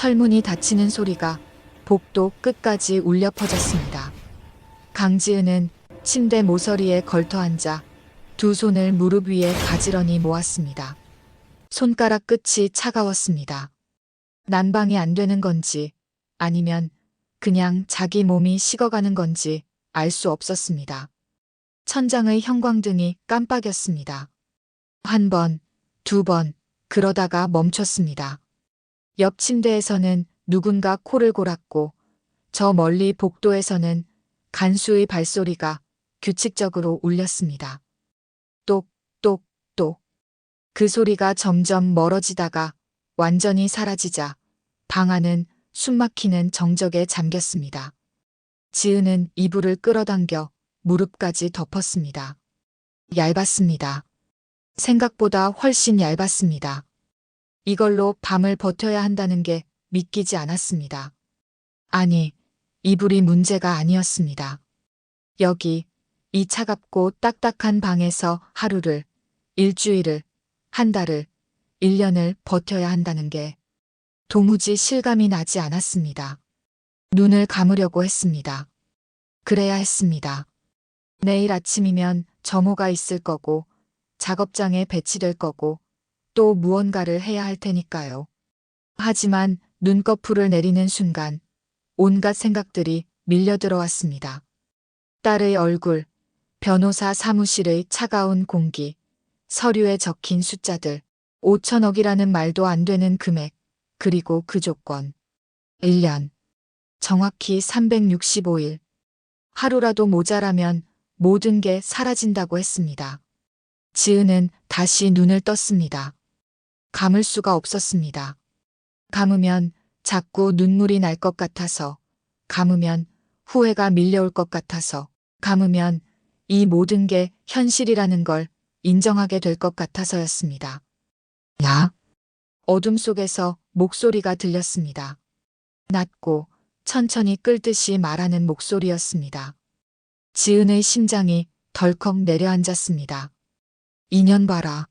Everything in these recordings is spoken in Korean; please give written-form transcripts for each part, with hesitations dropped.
철문이 닫히는 소리가 복도 끝까지 울려 퍼졌습니다. 강지은은 침대 모서리에 걸터 앉아 두 손을 무릎 위에 가지런히 모았습니다. 손가락 끝이 차가웠습니다. 난방이 안 되는 건지 아니면 그냥 자기 몸이 식어가는 건지 알 수 없었습니다. 천장의 형광등이 깜빡였습니다. 한 번, 두 번, 그러다가 멈췄습니다. 옆 침대에서는 누군가 코를 골았고 저 멀리 복도에서는 간수의 발소리가 규칙적으로 울렸습니다. 똑, 똑, 똑. 그 소리가 점점 멀어지다가 완전히 사라지자 방 안은 숨막히는 정적에 잠겼습니다. 지은은 이불을 끌어당겨 무릎까지 덮었습니다. 얇았습니다. 생각보다 훨씬 얇았습니다. 이걸로 밤을 버텨야 한다는 게 믿기지 않았습니다. 아니, 이불이 문제가 아니었습니다. 여기, 이 차갑고 딱딱한 방에서 하루를, 일주일을, 한 달을, 1년을 버텨야 한다는 게 도무지 실감이 나지 않았습니다. 눈을 감으려고 했습니다. 그래야 했습니다. 내일 아침이면 점호가 있을 거고, 작업장에 배치될 거고, 또 무언가를 해야 할 테니까요. 하지만 눈꺼풀을 내리는 순간 온갖 생각들이 밀려 들어왔습니다. 딸의 얼굴, 변호사 사무실의 차가운 공기, 서류에 적힌 숫자들, 5천억이라는 말도 안 되는 금액, 그리고 그 조건. 1년. 정확히 365일. 하루라도 모자라면 모든 게 사라진다고 했습니다. 지은은 다시 눈을 떴습니다. 감을 수가 없었습니다. 감으면 자꾸 눈물이 날 것 같아서, 감으면 후회가 밀려올 것 같아서, 감으면 이 모든 게 현실이라는 걸 인정하게 될 것 같아서였습니다. 야! 어둠 속에서 목소리가 들렸습니다. 낮고 천천히 끌듯이 말하는 목소리였습니다. 지은의 심장이 덜컥 내려앉았습니다. 2년 봐라.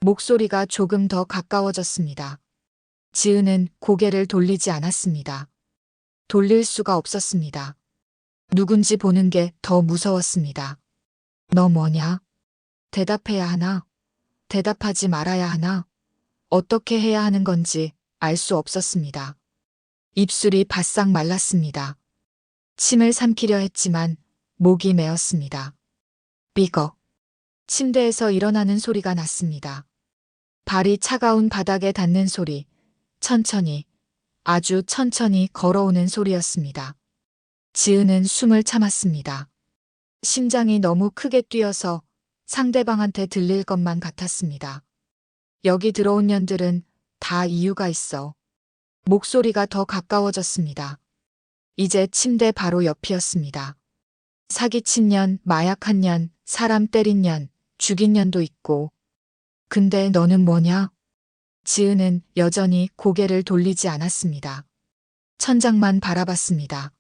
목소리가 조금 더 가까워졌습니다. 지은은 고개를 돌리지 않았습니다. 돌릴 수가 없었습니다. 누군지 보는 게 더 무서웠습니다. 너 뭐냐? 대답해야 하나? 대답하지 말아야 하나? 어떻게 해야 하는 건지 알 수 없었습니다. 입술이 바싹 말랐습니다. 침을 삼키려 했지만 목이 메었습니다. 삐걱. 침대에서 일어나는 소리가 났습니다. 발이 차가운 바닥에 닿는 소리, 천천히, 아주 천천히 걸어오는 소리였습니다. 지은은 숨을 참았습니다. 심장이 너무 크게 뛰어서 상대방한테 들릴 것만 같았습니다. 여기 들어온 년들은 다 이유가 있어. 목소리가 더 가까워졌습니다. 이제 침대 바로 옆이었습니다. 사기친 년, 마약한 년, 사람 때린 년, 죽인 년도 있고. 근데 너는 뭐냐? 지은은 여전히 고개를 돌리지 않았습니다. 천장만 바라봤습니다.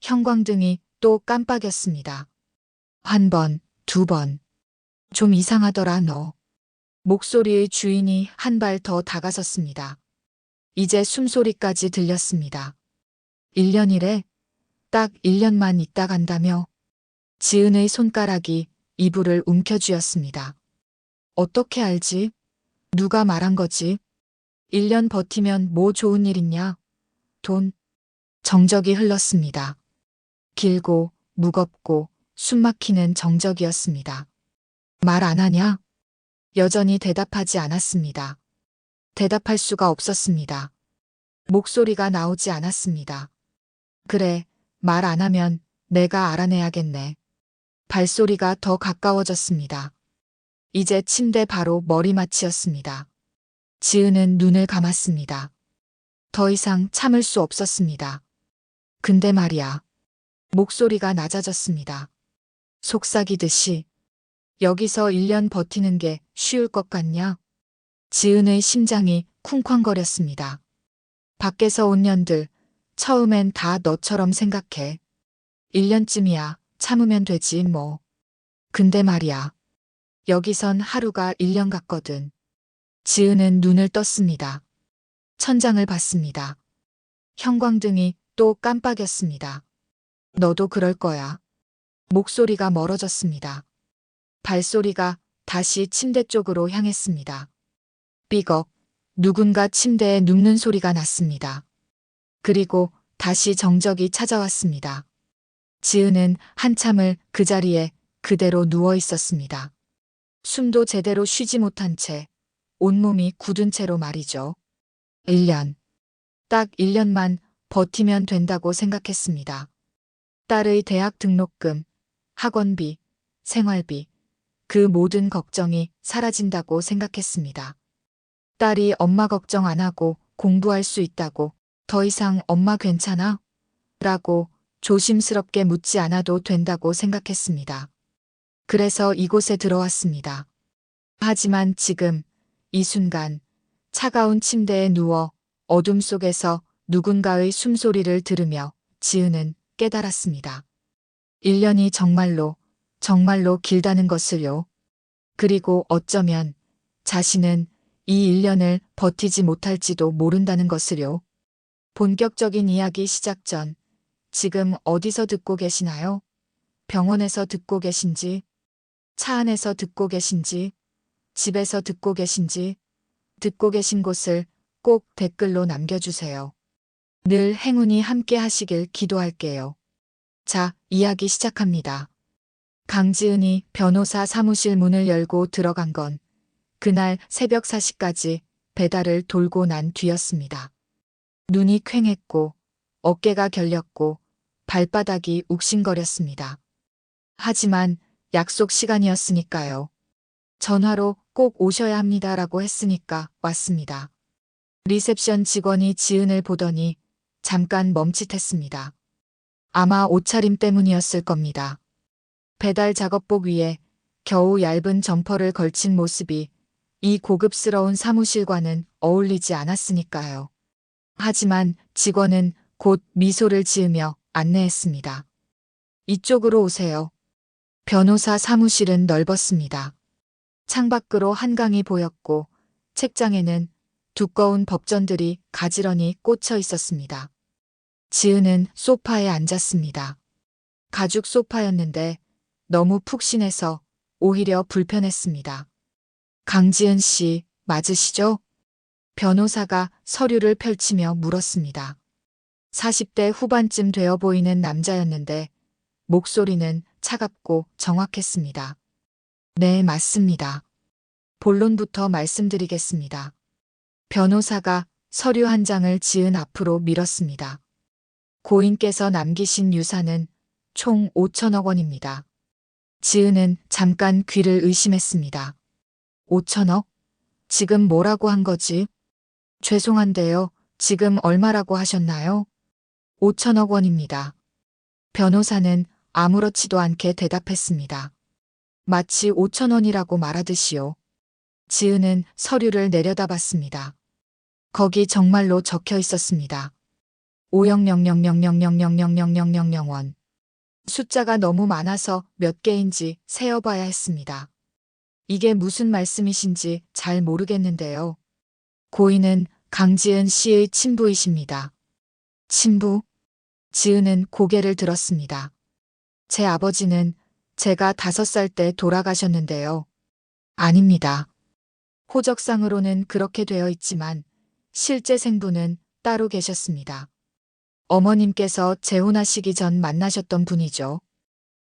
형광등이 또 깜빡였습니다. 한 번, 두 번. 좀 이상하더라 너. 목소리의 주인이 한 발 더 다가섰습니다. 이제 숨소리까지 들렸습니다. 1년이래? 딱 1년만 있다 간다며? 지은의 손가락이 이불을 움켜쥐었습니다. 어떻게 알지? 누가 말한 거지? 1년 버티면 뭐 좋은 일 있냐? 돈. 정적이 흘렀습니다. 길고 무겁고 숨막히는 정적이었습니다. 말 안 하냐? 여전히 대답하지 않았습니다. 대답할 수가 없었습니다. 목소리가 나오지 않았습니다. 그래, 말 안 하면 내가 알아내야겠네. 발소리가 더 가까워졌습니다. 이제 침대 바로 머리맡이었습니다. 지은은 눈을 감았습니다. 더 이상 참을 수 없었습니다. 근데 말이야. 목소리가 낮아졌습니다. 속삭이듯이. 여기서 1년 버티는 게 쉬울 것 같냐? 지은의 심장이 쿵쾅거렸습니다. 밖에서 온 년들, 처음엔 다 너처럼 생각해. 1년쯤이야, 참으면 되지 뭐. 근데 말이야. 여기선 하루가 1년 같거든. 지은은 눈을 떴습니다. 천장을 봤습니다. 형광등이 또 깜빡였습니다. 너도 그럴 거야. 목소리가 멀어졌습니다. 발소리가 다시 침대 쪽으로 향했습니다. 삐걱. 누군가 침대에 눕는 소리가 났습니다. 그리고 다시 정적이 찾아왔습니다. 지은은 한참을 그 자리에 그대로 누워 있었습니다. 숨도 제대로 쉬지 못한 채 온몸이 굳은 채로 말이죠. 1년. 딱 1년만 버티면 된다고 생각했습니다. 딸의 대학 등록금, 학원비, 생활비, 그 모든 걱정이 사라진다고 생각했습니다. 딸이 엄마 걱정 안 하고 공부할 수 있다고, 더 이상 엄마 괜찮아? 라고 조심스럽게 묻지 않아도 된다고 생각했습니다. 그래서 이곳에 들어왔습니다. 하지만 지금, 이 순간, 차가운 침대에 누워 어둠 속에서 누군가의 숨소리를 들으며 지은은 깨달았습니다. 1년이 정말로 길다는 것을요. 그리고 어쩌면 자신은 이 1년을 버티지 못할지도 모른다는 것을요. 본격적인 이야기 시작 전 지금 어디서 듣고 계시나요? 병원에서 듣고 계신지, 차 안에서 듣고 계신지, 집에서 듣고 계신지, 듣고 계신 곳을 꼭 댓글로 남겨주세요. 늘 행운이 함께 하시길 기도할게요. 자, 이야기 시작합니다. 강지은이 변호사 사무실 문을 열고 들어간 건 그날 새벽 4시까지 배달을 돌고 난 뒤였습니다. 눈이 퀭했고 어깨가 결렸고 발바닥이 욱신거렸습니다. 하지만 약속 시간이었으니까요. 전화로 꼭 오셔야 합니다라고 했으니까 왔습니다. 리셉션 직원이 지은을 보더니 잠깐 멈칫했습니다. 아마 옷차림 때문이었을 겁니다. 배달 작업복 위에 겨우 얇은 점퍼를 걸친 모습이 이 고급스러운 사무실과는 어울리지 않았으니까요. 하지만 직원은 곧 미소를 지으며 안내했습니다. 이쪽으로 오세요. 변호사 사무실은 넓었습니다. 창밖으로 한강이 보였고 책장에는 두꺼운 법전들이 가지런히 꽂혀 있었습니다. 지은은 소파에 앉았습니다. 가죽 소파였는데 너무 푹신해서 오히려 불편했습니다. 강지은 씨, 맞으시죠? 변호사가 서류를 펼치며 물었습니다. 40대 후반쯤 되어 보이는 남자였는데 목소리는 차갑고 정확했습니다. 네, 맞습니다. 본론부터 말씀드리겠습니다. 변호사가 서류 한 장을 지은 앞으로 밀었습니다. 고인께서 남기신 유산은 총 5천억 원입니다. 지은은 잠깐 귀를 의심했습니다. 5천억? 지금 뭐라고 한 거지? 죄송한데요. 지금 얼마라고 하셨나요? 5천억 원입니다. 변호사는 아무렇지도 않게 대답했습니다. 마치 5천 원이라고 말하듯이요. 지은은 서류를 내려다봤습니다. 거기 정말로 적혀 있었습니다. 5000000000000원. 숫자가 너무 많아서 몇 개인지 세어봐야 했습니다. 이게 무슨 말씀이신지 잘 모르겠는데요. 고인은 강지은 씨의 친부이십니다. 친부? 지은은 고개를 들었습니다. 제 아버지는 제가 5살 때 돌아가셨는데요. 아닙니다. 호적상으로는 그렇게 되어 있지만 실제 생부는 따로 계셨습니다. 어머님께서 재혼하시기 전 만나셨던 분이죠.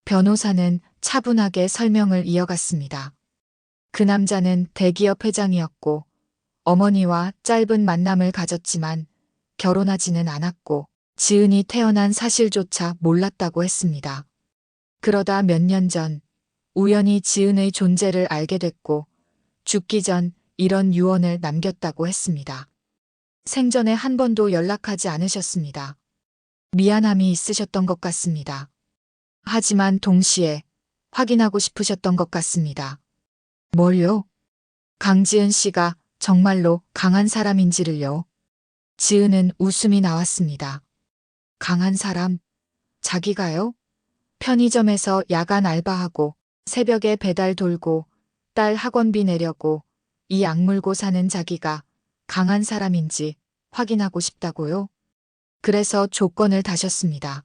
변호사는 차분하게 설명을 이어갔습니다. 그 남자는 대기업 회장이었고 어머니와 짧은 만남을 가졌지만 결혼하지는 않았고 지은이 태어난 사실조차 몰랐다고 했습니다. 그러다 몇 년 전 우연히 지은의 존재를 알게 됐고 죽기 전 이런 유언을 남겼다고 했습니다. 생전에 한 번도 연락하지 않으셨습니다. 미안함이 있으셨던 것 같습니다. 하지만 동시에 확인하고 싶으셨던 것 같습니다. 뭘요? 강지은 씨가 정말로 강한 사람인지를요. 지은은 웃음이 나왔습니다. 강한 사람? 자기가요? 편의점에서 야간 알바하고 새벽에 배달 돌고 딸 학원비 내려고 이 악물고 사는 자기가 강한 사람인지 확인하고 싶다고요? 그래서 조건을 다셨습니다.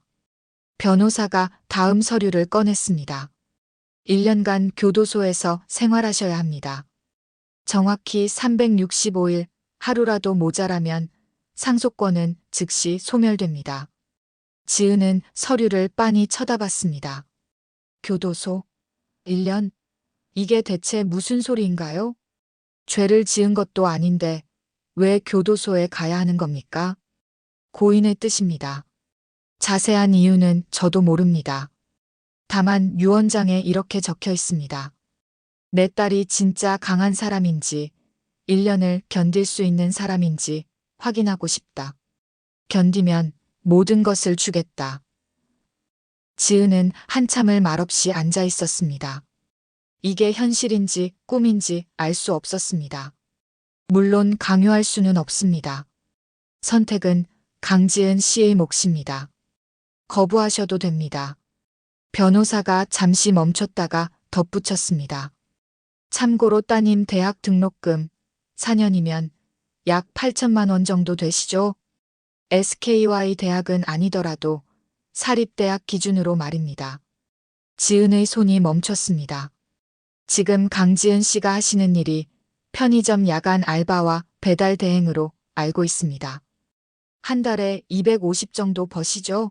변호사가 다음 서류를 꺼냈습니다. 1년간 교도소에서 생활하셔야 합니다. 정확히 365일, 하루라도 모자라면 상속권은 즉시 소멸됩니다. 지은은 서류를 빤히 쳐다봤습니다. 교도소? 1년? 이게 대체 무슨 소리인가요? 죄를 지은 것도 아닌데 왜 교도소에 가야 하는 겁니까? 고인의 뜻입니다. 자세한 이유는 저도 모릅니다. 다만 유언장에 이렇게 적혀 있습니다. 내 딸이 진짜 강한 사람인지 1년을 견딜 수 있는 사람인지 확인하고 싶다. 견디면 모든 것을 주겠다. 지은은 한참을 말없이 앉아 있었습니다. 이게 현실인지 꿈인지 알 수 없었습니다. 물론 강요할 수는 없습니다. 선택은 강지은 씨의 몫입니다. 거부하셔도 됩니다. 변호사가 잠시 멈췄다가 덧붙였습니다. 참고로 따님 대학 등록금 4년이면 약 8천만 원 정도 되시죠? SKY 대학은 아니더라도 사립대학 기준으로 말입니다. 지은의 손이 멈췄습니다. 지금 강지은 씨가 하시는 일이 편의점 야간 알바와 배달 대행으로 알고 있습니다. 한 달에 250 정도 버시죠?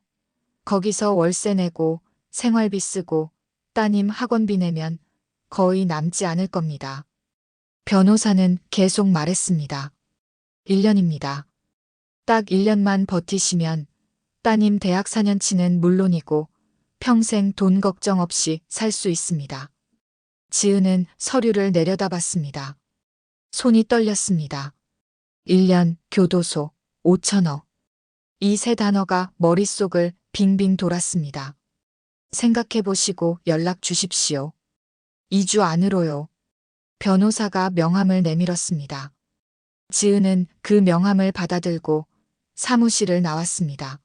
거기서 월세 내고 생활비 쓰고 따님 학원비 내면 거의 남지 않을 겁니다. 변호사는 계속 말했습니다. 1년입니다. 딱 1년만 버티시면 따님 대학 4년치는 물론이고 평생 돈 걱정 없이 살 수 있습니다. 지은은 서류를 내려다봤습니다. 손이 떨렸습니다. 1년, 교도소, 5천억. 이 세 단어가 머릿속을 빙빙 돌았습니다. 생각해보시고 연락 주십시오. 2주 안으로요. 변호사가 명함을 내밀었습니다. 지은은 그 명함을 받아들고 사무실을 나왔습니다.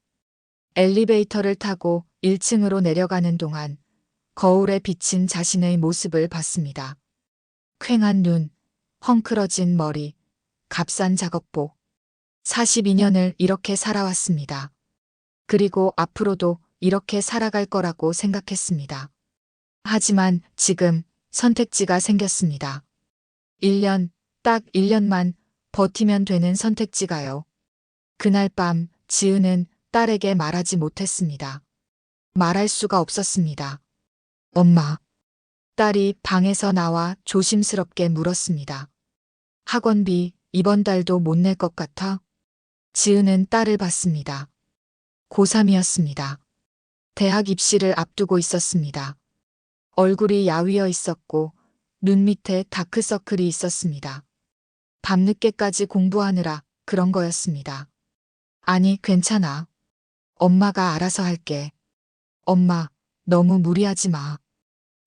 엘리베이터를 타고 1층으로 내려가는 동안 거울에 비친 자신의 모습을 봤습니다. 퀭한 눈, 헝클어진 머리, 값싼 작업복. 42년을 이렇게 살아왔습니다. 그리고 앞으로도 이렇게 살아갈 거라고 생각했습니다. 하지만 지금 선택지가 생겼습니다. 1년, 딱 1년만 버티면 되는 선택지가요. 그날 밤 지은은 딸에게 말하지 못했습니다. 말할 수가 없었습니다. 엄마. 딸이 방에서 나와 조심스럽게 물었습니다. 학원비 이번 달도 못 낼 것 같아? 지은은 딸을 봤습니다. 고3이었습니다. 대학 입시를 앞두고 있었습니다. 얼굴이 야위어 있었고 눈 밑에 다크서클이 있었습니다. 밤늦게까지 공부하느라 그런 거였습니다. 아니, 괜찮아. 엄마가 알아서 할게. 엄마, 너무 무리하지 마.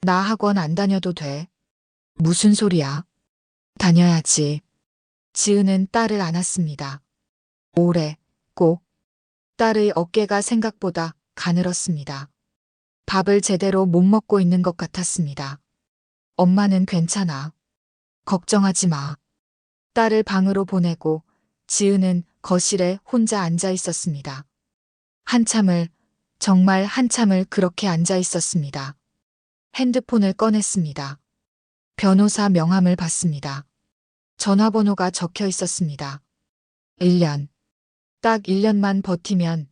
나 학원 안 다녀도 돼. 무슨 소리야? 다녀야지. 지은은 딸을 안았습니다. 오래, 꼭. 딸의 어깨가 생각보다 가늘었습니다. 밥을 제대로 못 먹고 있는 것 같았습니다. 엄마는 괜찮아. 걱정하지 마. 딸을 방으로 보내고 지은은 거실에 혼자 앉아 있었습니다. 한참을, 정말 한참을 그렇게 앉아 있었습니다. 핸드폰을 꺼냈습니다. 변호사 명함을 봤습니다. 전화번호가 적혀 있었습니다. 1년. 딱 1년만 버티면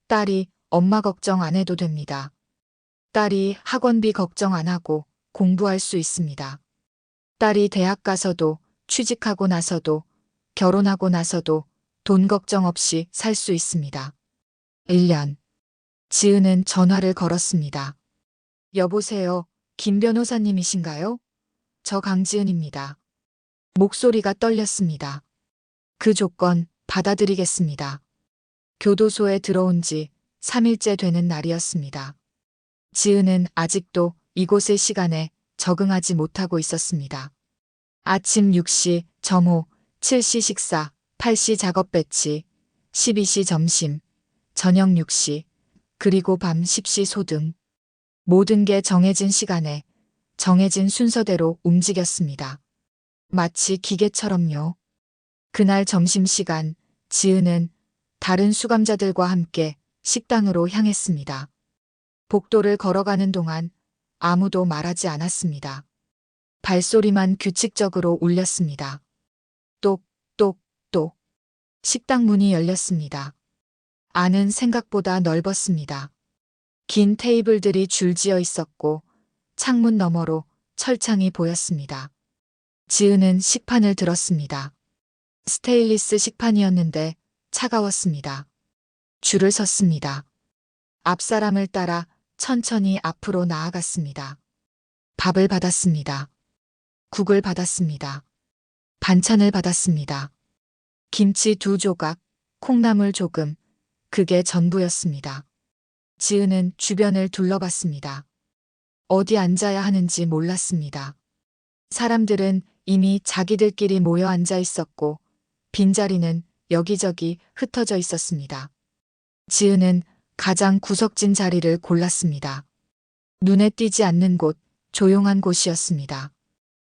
딸이 엄마 걱정 안 해도 됩니다. 딸이 학원비 걱정 안 하고 공부할 수 있습니다. 딸이 대학 가서도 취직하고 나서도 결혼하고 나서도 돈 걱정 없이 살 수 있습니다. 1년. 지은은 전화를 걸었습니다. 여보세요, 김 변호사님이신가요? 저 강지은입니다. 목소리가 떨렸습니다. 그 조건 받아들이겠습니다. 교도소에 들어온 지 3일째 되는 날이었습니다. 지은은 아직도 이곳의 시간에 적응하지 못하고 있었습니다. 아침 6시 점호, 7시 식사, 8시 작업 배치, 12시 점심, 저녁 6시, 그리고 밤 10시 소등. 모든 게 정해진 시간에 정해진 순서대로 움직였습니다. 마치 기계처럼요. 그날 점심시간 지은은 다른 수감자들과 함께 식당으로 향했습니다. 복도를 걸어가는 동안 아무도 말하지 않았습니다. 발소리만 규칙적으로 울렸습니다. 똑, 똑, 똑. 식당 문이 열렸습니다. 안은 생각보다 넓었습니다. 긴 테이블들이 줄지어 있었고 창문 너머로 철창이 보였습니다. 지은은 식판을 들었습니다. 스테인리스 식판이었는데 차가웠습니다. 줄을 섰습니다. 앞사람을 따라 천천히 앞으로 나아갔습니다. 밥을 받았습니다. 국을 받았습니다. 반찬을 받았습니다. 김치 2조각, 콩나물 조금, 그게 전부였습니다. 지은은 주변을 둘러봤습니다. 어디 앉아야 하는지 몰랐습니다. 사람들은 이미 자기들끼리 모여 앉아 있었고 빈자리는 여기저기 흩어져 있었습니다. 지은은 가장 구석진 자리를 골랐습니다. 눈에 띄지 않는 곳, 조용한 곳이었습니다.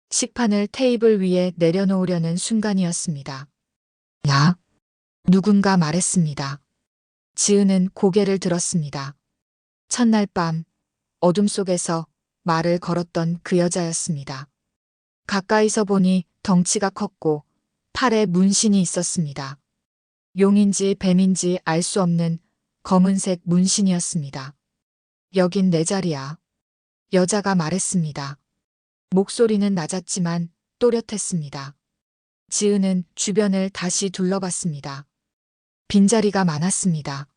식판을 테이블 위에 내려놓으려는 순간이었습니다. 야! 누군가 말했습니다. 지은은 고개를 들었습니다. 첫날 밤 어둠 속에서 말을 걸었던 그 여자였습니다. 가까이서 보니 덩치가 컸고 팔에 문신이 있었습니다. 용인지 뱀인지 알 수 없는 검은색 문신이었습니다. 여긴 내 자리야. 여자가 말했습니다. 목소리는 낮았지만 또렷했습니다. 지은은 주변을 다시 둘러봤습니다. 빈자리가 많았습니다.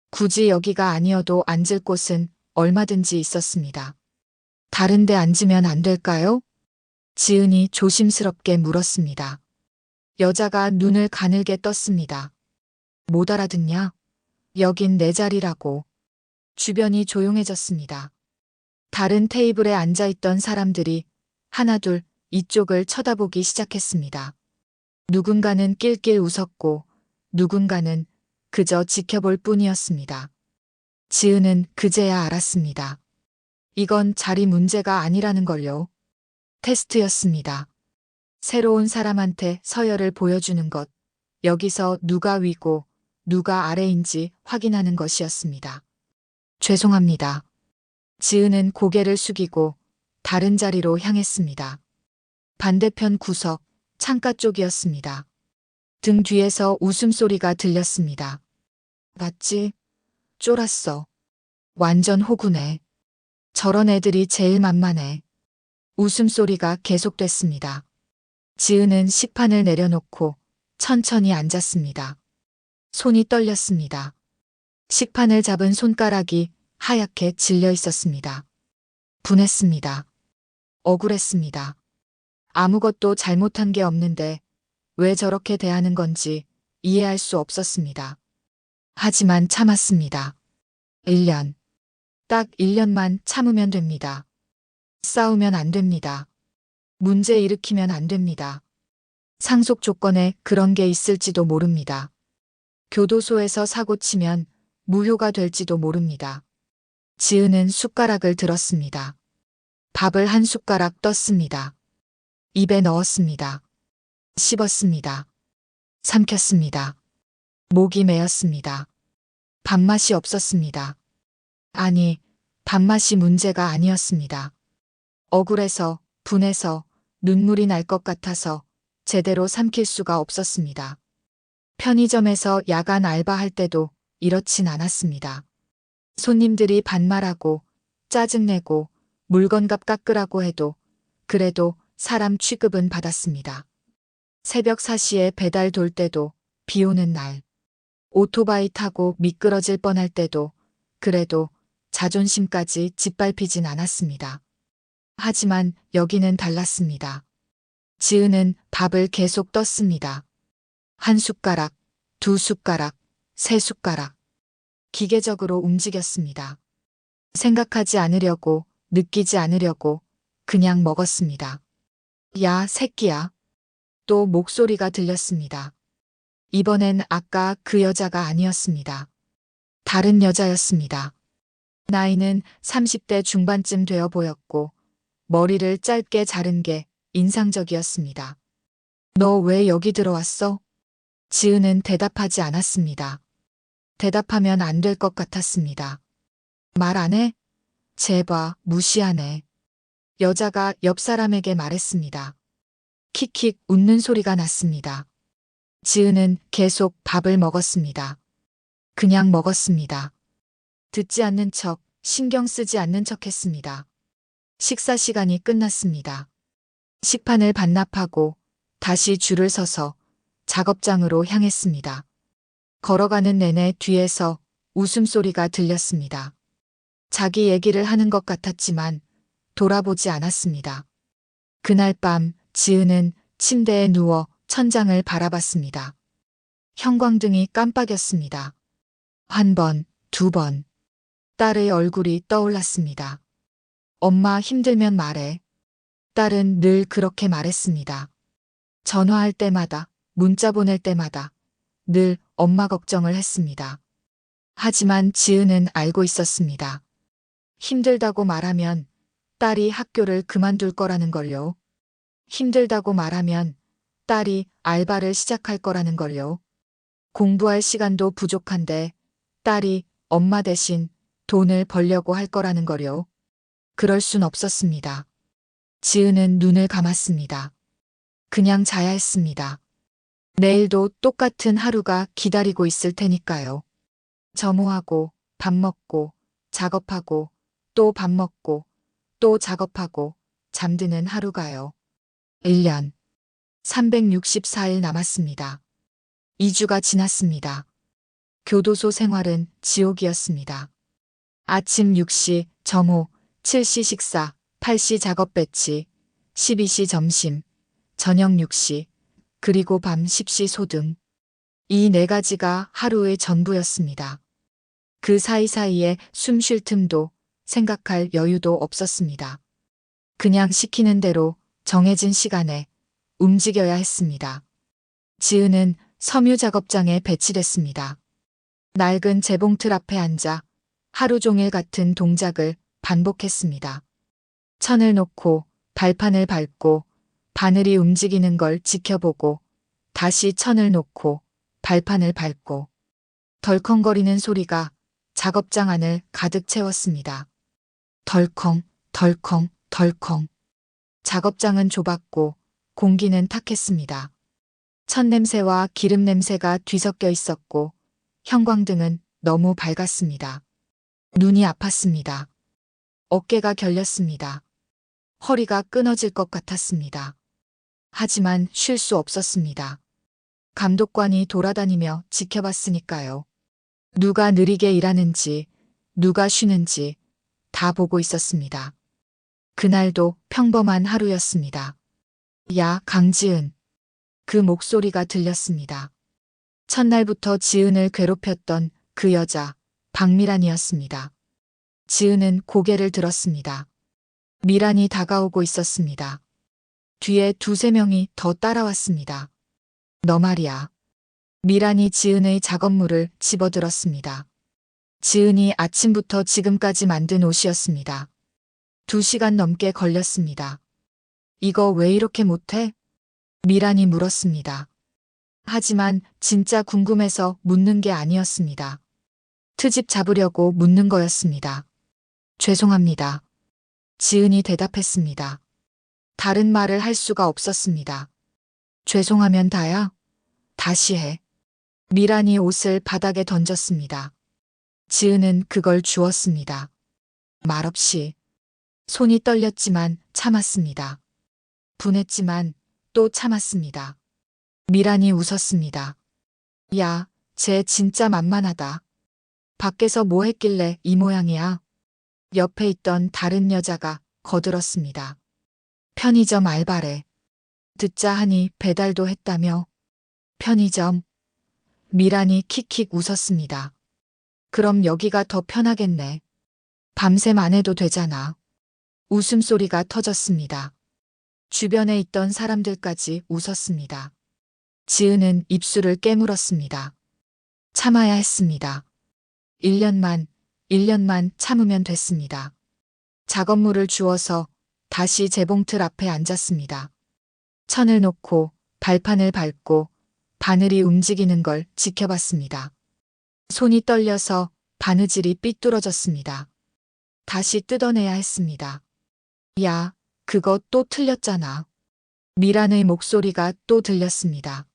굳이 여기가 아니어도 앉을 곳은 얼마든지 있었습니다. 다른 데 앉으면 안 될까요? 지은이 조심스럽게 물었습니다. 여자가 눈을 가늘게 떴습니다. 못 알아듣냐? 여긴 내 자리라고. 주변이 조용해졌습니다. 다른 테이블에 앉아있던 사람들이 하나둘 이쪽을 쳐다보기 시작했습니다. 누군가는 낄낄 웃었고 누군가는 그저 지켜볼 뿐이었습니다. 지은은 그제야 알았습니다. 이건 자리 문제가 아니라는 걸요. 테스트였습니다. 새로운 사람한테 서열을 보여주는 것, 여기서 누가 위고 누가 아래인지 확인하는 것이었습니다. 죄송합니다. 지은은 고개를 숙이고 다른 자리로 향했습니다. 반대편 구석, 창가 쪽이었습니다. 등 뒤에서 웃음소리가 들렸습니다. 맞지? 쫄았어. 완전 호구네. 저런 애들이 제일 만만해. 웃음소리가 계속됐습니다. 지은은 식판을 내려놓고 천천히 앉았습니다. 손이 떨렸습니다. 식판을 잡은 손가락이 하얗게 질려 있었습니다. 분했습니다. 억울했습니다. 아무것도 잘못한 게 없는데 왜 저렇게 대하는 건지 이해할 수 없었습니다. 하지만 참았습니다. 1년. 딱 1년만 참으면 됩니다. 싸우면 안 됩니다. 문제 일으키면 안 됩니다. 상속 조건에 그런 게 있을지도 모릅니다. 교도소에서 사고 치면 무효가 될지도 모릅니다. 지은은 숟가락을 들었습니다. 밥을 한 숟가락 떴습니다. 입에 넣었습니다. 씹었습니다. 삼켰습니다. 목이 메었습니다. 밥맛이 없었습니다. 아니, 밥맛이 문제가 아니었습니다. 억울해서, 분해서, 눈물이 날 것 같아서 제대로 삼킬 수가 없었습니다. 편의점에서 야간 알바할 때도 이렇진 않았습니다. 손님들이 반말하고 짜증내고 물건값 깎으라고 해도 그래도 사람 취급은 받았습니다. 새벽 4시에 배달 돌 때도 비 오는 날, 오토바이 타고 미끄러질 뻔할 때도 그래도 자존심까지 짓밟히진 않았습니다. 하지만 여기는 달랐습니다. 지은은 밥을 계속 떴습니다. 한 숟가락, 2숟가락, 3숟가락. 기계적으로 움직였습니다. 생각하지 않으려고, 느끼지 않으려고 그냥 먹었습니다. 야, 새끼야. 또 목소리가 들렸습니다. 이번엔 아까 그 여자가 아니었습니다. 다른 여자였습니다. 나이는 30대 중반쯤 되어 보였고 머리를 짧게 자른 게 인상적이었습니다. 너 왜 여기 들어왔어? 지은은 대답하지 않았습니다. 대답하면 안 될 것 같았습니다. 말 안 해? 제발, 무시하네. 여자가 옆 사람에게 말했습니다. 킥킥 웃는 소리가 났습니다. 지은은 계속 밥을 먹었습니다. 그냥 먹었습니다. 듣지 않는 척, 신경 쓰지 않는 척 했습니다. 식사 시간이 끝났습니다. 식판을 반납하고 다시 줄을 서서 작업장으로 향했습니다. 걸어가는 내내 뒤에서 웃음소리가 들렸습니다. 자기 얘기를 하는 것 같았지만 돌아보지 않았습니다. 그날 밤 지은은 침대에 누워 천장을 바라봤습니다. 형광등이 깜빡였습니다. 한 번, 두 번. 딸의 얼굴이 떠올랐습니다. 엄마 힘들면 말해. 딸은 늘 그렇게 말했습니다. 전화할 때마다, 문자 보낼 때마다 늘 엄마 걱정을 했습니다. 하지만 지은은 알고 있었습니다. 힘들다고 말하면 딸이 학교를 그만둘 거라는 걸요. 힘들다고 말하면 딸이 알바를 시작할 거라는 걸요. 공부할 시간도 부족한데 딸이 엄마 대신 돈을 벌려고 할 거라는 걸요. 그럴 순 없었습니다. 지은은 눈을 감았습니다. 그냥 자야 했습니다. 내일도 똑같은 하루가 기다리고 있을 테니까요. 점호하고, 밥 먹고, 작업하고, 또 밥 먹고, 또 작업하고, 잠드는 하루가요. 1년. 364일 남았습니다. 2주가 지났습니다. 교도소 생활은 지옥이었습니다. 아침 6시 점호, 7시 식사, 8시 작업 배치, 12시 점심, 저녁 6시, 그리고 밤 10시 소등. 이 네 가지가 하루의 전부였습니다. 그 사이사이에 숨 쉴 틈도 생각할 여유도 없었습니다. 그냥 시키는 대로 정해진 시간에 움직여야 했습니다. 지은은 섬유 작업장에 배치됐습니다. 낡은 재봉틀 앞에 앉아 하루 종일 같은 동작을 반복했습니다. 천을 놓고 발판을 밟고 바늘이 움직이는 걸 지켜보고 다시 천을 놓고 발판을 밟고 덜컹거리는 소리가 작업장 안을 가득 채웠습니다. 덜컹, 덜컹, 덜컹. 작업장은 좁았고 공기는 탁했습니다. 천 냄새와 기름 냄새가 뒤섞여 있었고 형광등은 너무 밝았습니다. 눈이 아팠습니다. 어깨가 결렸습니다. 허리가 끊어질 것 같았습니다. 하지만 쉴 수 없었습니다. 감독관이 돌아다니며 지켜봤으니까요. 누가 느리게 일하는지, 누가 쉬는지 다 보고 있었습니다. 그날도 평범한 하루였습니다. 야, 강지은. 그 목소리가 들렸습니다. 첫날부터 지은을 괴롭혔던 그 여자, 박미란이었습니다. 지은은 고개를 들었습니다. 미란이 다가오고 있었습니다. 뒤에 두세 명이 더 따라왔습니다. 너 말이야. 미란이 지은의 작업물을 집어들었습니다. 지은이 아침부터 지금까지 만든 옷이었습니다. 2시간 넘게 걸렸습니다. 이거 왜 이렇게 못해? 미란이 물었습니다. 하지만 진짜 궁금해서 묻는 게 아니었습니다. 트집 잡으려고 묻는 거였습니다. 죄송합니다. 지은이 대답했습니다. 다른 말을 할 수가 없었습니다. 죄송하면 다야? 다시 해. 미란이 옷을 바닥에 던졌습니다. 지은은 그걸 주었습니다. 말없이. 손이 떨렸지만 참았습니다. 분했지만 또 참았습니다. 미란이 웃었습니다. 야, 쟤 진짜 만만하다. 밖에서 뭐 했길래 이 모양이야? 옆에 있던 다른 여자가 거들었습니다. 편의점 알바래. 듣자 하니 배달도 했다며. 편의점. 미란이 킥킥 웃었습니다. 그럼 여기가 더 편하겠네. 밤샘 안 해도 되잖아. 웃음소리가 터졌습니다. 주변에 있던 사람들까지 웃었습니다. 지은은 입술을 깨물었습니다. 참아야 했습니다. 1년만 참으면 됐습니다. 작업물을 주워서 다시 재봉틀 앞에 앉았습니다. 천을 놓고 발판을 밟고 바늘이 움직이는 걸 지켜봤습니다. 손이 떨려서 바느질이 삐뚤어졌습니다. 다시 뜯어내야 했습니다. 야, 그거 또 틀렸잖아. 미란의 목소리가 또 들렸습니다.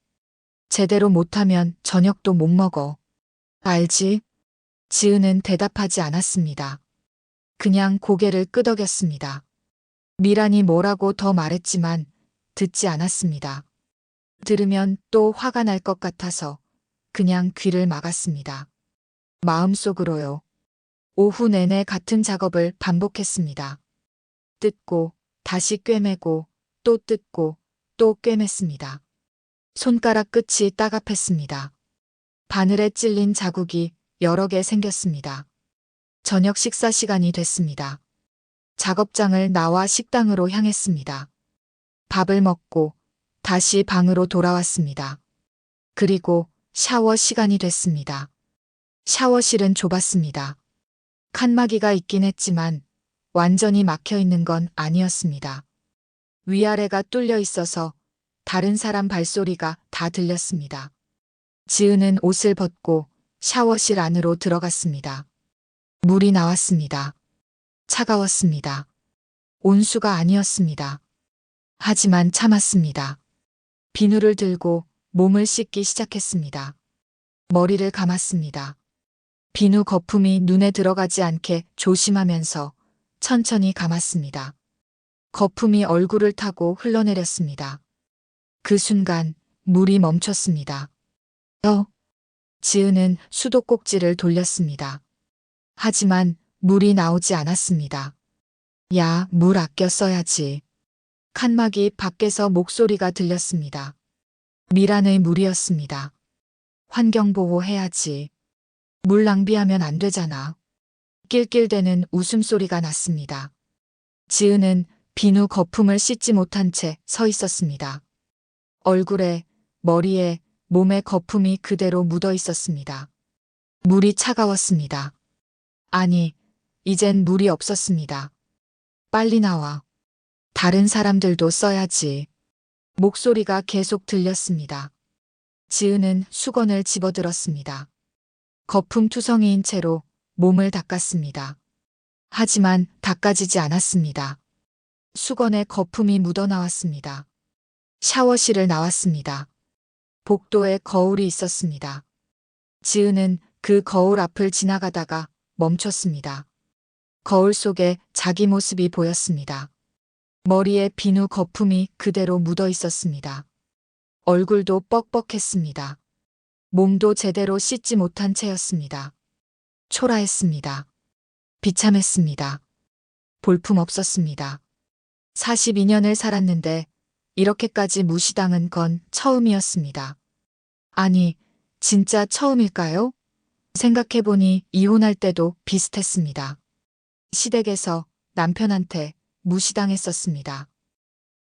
제대로 못하면 저녁도 못 먹어. 알지? 지은은 대답하지 않았습니다. 그냥 고개를 끄덕였습니다. 미란이 뭐라고 더 말했지만 듣지 않았습니다. 들으면 또 화가 날 것 같아서 그냥 귀를 막았습니다. 마음속으로요. 오후 내내 같은 작업을 반복했습니다. 뜯고 다시 꿰매고 또 뜯고 또 꿰맸습니다. 손가락 끝이 따갑했습니다. 바늘에 찔린 자국이 여러 개 생겼습니다. 저녁 식사 시간이 됐습니다. 작업장을 나와 식당으로 향했습니다. 밥을 먹고 다시 방으로 돌아왔습니다. 그리고 샤워 시간이 됐습니다. 샤워실은 좁았습니다. 칸막이가 있긴 했지만 완전히 막혀 있는 건 아니었습니다. 위아래가 뚫려 있어서 다른 사람 발소리가 다 들렸습니다. 지은은 옷을 벗고 샤워실 안으로 들어갔습니다. 물이 나왔습니다. 차가웠습니다. 온수가 아니었습니다. 하지만 참았습니다. 비누를 들고 몸을 씻기 시작했습니다. 머리를 감았습니다. 비누 거품이 눈에 들어가지 않게 조심하면서 천천히 감았습니다. 거품이 얼굴을 타고 흘러내렸습니다. 그 순간 물이 멈췄습니다. 지은은 수도꼭지를 돌렸습니다. 하지만 물이 나오지 않았습니다. 야, 물 아껴 써야지. 칸막이 밖에서 목소리가 들렸습니다. 미란의 물이었습니다. 환경보호 해야지. 물 낭비하면 안 되잖아. 낄낄대는 웃음소리가 났습니다. 지은은 비누 거품을 씻지 못한 채 서 있었습니다. 얼굴에, 머리에, 몸에 거품이 그대로 묻어 있었습니다. 물이 차가웠습니다. 아니, 이젠 물이 없었습니다. 빨리 나와. 다른 사람들도 써야지. 목소리가 계속 들렸습니다. 지은은 수건을 집어들었습니다. 거품 투성이인 채로 몸을 닦았습니다. 하지만 닦아지지 않았습니다. 수건에 거품이 묻어나왔습니다. 샤워실을 나왔습니다. 복도에 거울이 있었습니다. 지은은 그 거울 앞을 지나가다가 멈췄습니다. 거울 속에 자기 모습이 보였습니다. 머리에 비누 거품이 그대로 묻어 있었습니다. 얼굴도 뻑뻑했습니다. 몸도 제대로 씻지 못한 채였습니다. 초라했습니다. 비참했습니다. 볼품 없었습니다. 42년을 살았는데 이렇게까지 무시당한 건 처음이었습니다. 아니, 진짜 처음일까요? 생각해보니 이혼할 때도 비슷했습니다. 시댁에서 남편한테 무시당했었습니다.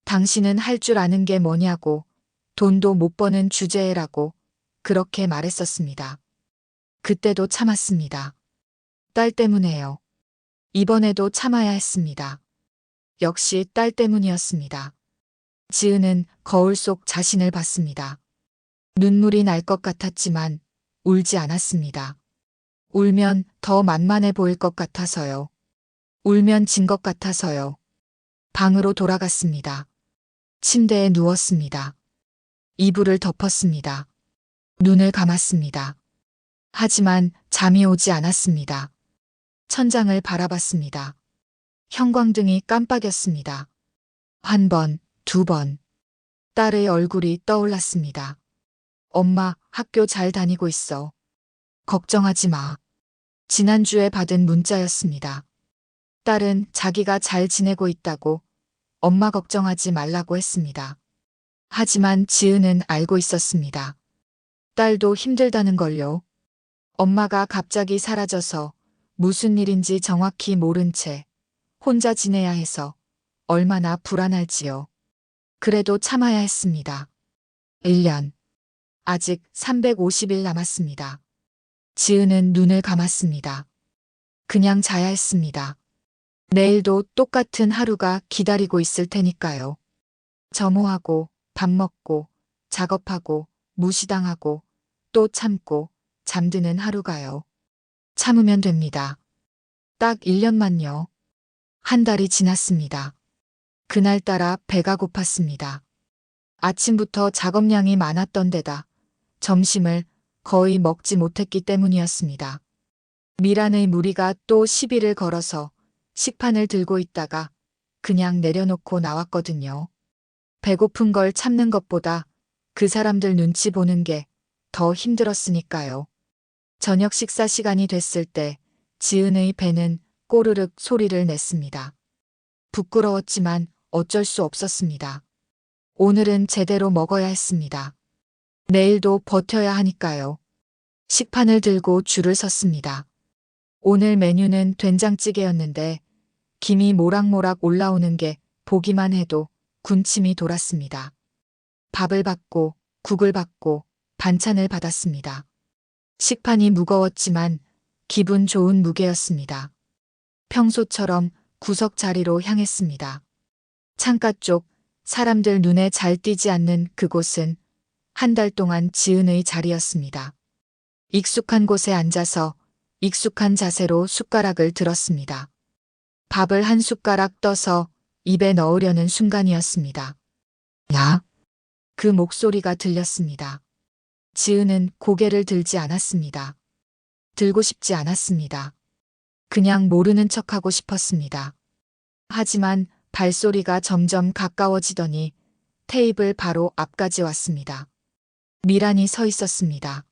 당신은 할 줄 아는 게 뭐냐고, 돈도 못 버는 주제애라고 그렇게 말했었습니다. 그때도 참았습니다. 딸 때문에요. 이번에도 참아야 했습니다. 역시 딸 때문이었습니다. 지은은 거울 속 자신을 봤습니다. 눈물이 날 것 같았지만 울지 않았습니다. 울면 더 만만해 보일 것 같아서요. 울면 진 것 같아서요. 방으로 돌아갔습니다. 침대에 누웠습니다. 이불을 덮었습니다. 눈을 감았습니다. 하지만 잠이 오지 않았습니다. 천장을 바라봤습니다. 형광등이 깜빡였습니다. 한 번, 두 번. 딸의 얼굴이 떠올랐습니다. 엄마, 학교 잘 다니고 있어. 걱정하지 마. 지난주에 받은 문자였습니다. 딸은 자기가 잘 지내고 있다고 엄마 걱정하지 말라고 했습니다. 하지만 지은은 알고 있었습니다. 딸도 힘들다는 걸요. 엄마가 갑자기 사라져서 무슨 일인지 정확히 모른 채 혼자 지내야 해서 얼마나 불안할지요. 그래도 참아야 했습니다. 1년. 아직 350일 남았습니다. 지은은 눈을 감았습니다. 그냥 자야 했습니다. 내일도 똑같은 하루가 기다리고 있을 테니까요. 점호하고, 밥 먹고, 작업하고, 무시당하고 또 참고 잠드는 하루가요. 참으면 됩니다. 딱 1년만요. 한 달이 지났습니다. 그날따라 배가 고팠습니다. 아침부터 작업량이 많았던 데다 점심을 거의 먹지 못했기 때문이었습니다. 미란의 무리가 또 시비를 걸어서 식판을 들고 있다가 그냥 내려놓고 나왔거든요. 배고픈 걸 참는 것보다 그 사람들 눈치 보는 게 더 힘들었으니까요. 저녁 식사 시간이 됐을 때 지은의 배는 꼬르륵 소리를 냈습니다. 부끄러웠지만 어쩔 수 없었습니다. 오늘은 제대로 먹어야 했습니다. 내일도 버텨야 하니까요. 식판을 들고 줄을 섰습니다. 오늘 메뉴는 된장찌개였는데 김이 모락모락 올라오는 게 보기만 해도 군침이 돌았습니다. 밥을 받고 국을 받고 반찬을 받았습니다. 식판이 무거웠지만 기분 좋은 무게였습니다. 평소처럼 구석 자리로 향했습니다. 창가 쪽 사람들 눈에 잘 띄지 않는 그곳은 한 달 동안 지은의 자리였습니다. 익숙한 곳에 앉아서 익숙한 자세로 숟가락을 들었습니다. 밥을 한 숟가락 떠서 입에 넣으려는 순간이었습니다. 야! 그 목소리가 들렸습니다. 지은은 고개를 들지 않았습니다. 들고 싶지 않았습니다. 그냥 모르는 척하고 싶었습니다. 하지만 발소리가 점점 가까워지더니 테이블 바로 앞까지 왔습니다. 미란이 서 있었습니다.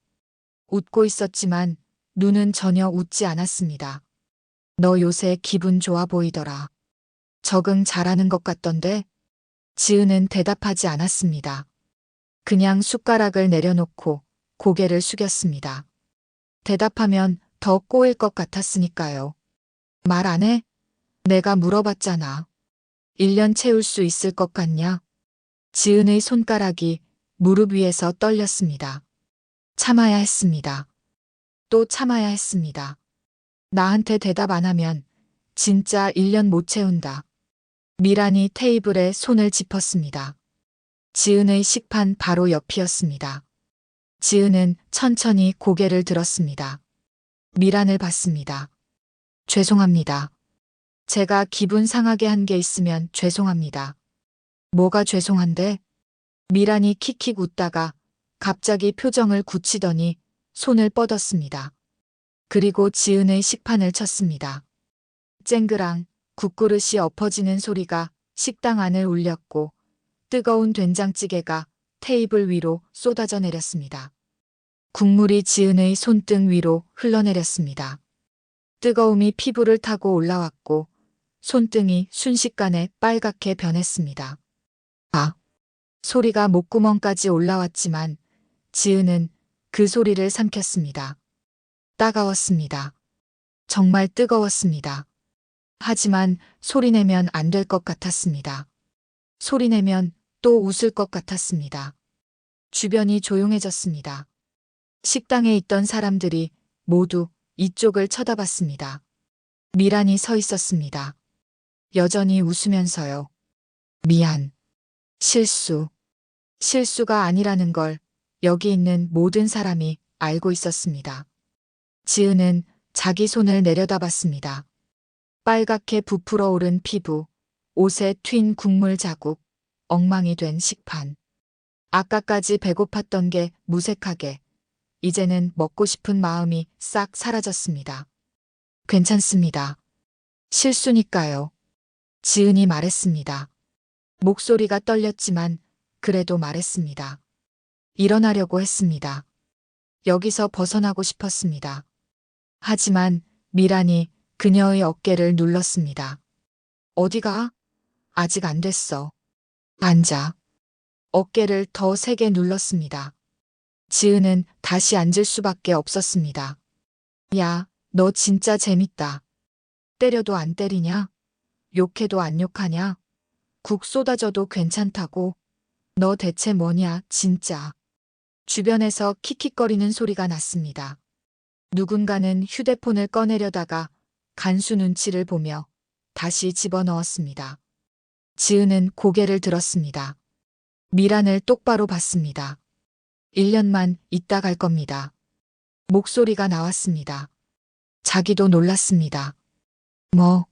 웃고 있었지만 눈은 전혀 웃지 않았습니다. 너 요새 기분 좋아 보이더라. 적응 잘하는 것 같던데? 지은은 대답하지 않았습니다. 그냥 숟가락을 내려놓고 고개를 숙였습니다. 대답하면 더 꼬일 것 같았으니까요. 말 안 해? 내가 물어봤잖아. 1년 채울 수 있을 것 같냐? 지은의 손가락이 무릎 위에서 떨렸습니다. 참아야 했습니다. 또 참아야 했습니다. 나한테 대답 안 하면 진짜 1년 못 채운다. 미란이 테이블에 손을 짚었습니다. 지은의 식판 바로 옆이었습니다. 지은은 천천히 고개를 들었습니다. 미란을 봤습니다. 죄송합니다. 제가 기분 상하게 한 게 있으면 죄송합니다. 뭐가 죄송한데? 미란이 킥킥 웃다가 갑자기 표정을 굳히더니 손을 뻗었습니다. 그리고 지은의 식판을 쳤습니다. 쨍그랑 국그릇이 엎어지는 소리가 식당 안을 울렸고 뜨거운 된장찌개가 테이블 위로 쏟아져 내렸습니다. 국물이 지은의 손등 위로 흘러내렸습니다. 뜨거움이 피부를 타고 올라왔고 손등이 순식간에 빨갛게 변했습니다. 아! 소리가 목구멍까지 올라왔지만 지은은 그 소리를 삼켰습니다. 따가웠습니다. 정말 뜨거웠습니다. 하지만 소리내면 안 될 것 같았습니다. 소리내면 또 웃을 것 같았습니다. 주변이 조용해졌습니다. 식당에 있던 사람들이 모두 이쪽을 쳐다봤습니다. 미란이 서 있었습니다. 여전히 웃으면서요. 미안. 실수. 실수가 아니라는 걸 여기 있는 모든 사람이 알고 있었습니다. 지은은 자기 손을 내려다봤습니다. 빨갛게 부풀어 오른 피부, 옷에 튄 국물 자국, 엉망이 된 식판. 아까까지 배고팠던 게 무색하게, 이제는 먹고 싶은 마음이 싹 사라졌습니다. 괜찮습니다. 실수니까요. 지은이 말했습니다. 목소리가 떨렸지만 그래도 말했습니다. 일어나려고 했습니다. 여기서 벗어나고 싶었습니다. 하지만 미란이 그녀의 어깨를 눌렀습니다. 어디가? 아직 안 됐어. 앉아. 어깨를 더 세게 눌렀습니다. 지은은 다시 앉을 수밖에 없었습니다. 야, 너 진짜 재밌다. 때려도 안 때리냐? 욕해도 안 욕하냐? 국 쏟아져도 괜찮다고? 너 대체 뭐냐, 진짜. 주변에서 킥킥거리는 소리가 났습니다. 누군가는 휴대폰을 꺼내려다가 간수 눈치를 보며 다시 집어넣었습니다. 지은은 고개를 들었습니다. 미란을 똑바로 봤습니다. 1년만 있다 갈 겁니다. 목소리가 나왔습니다. 자기도 놀랐습니다. 뭐,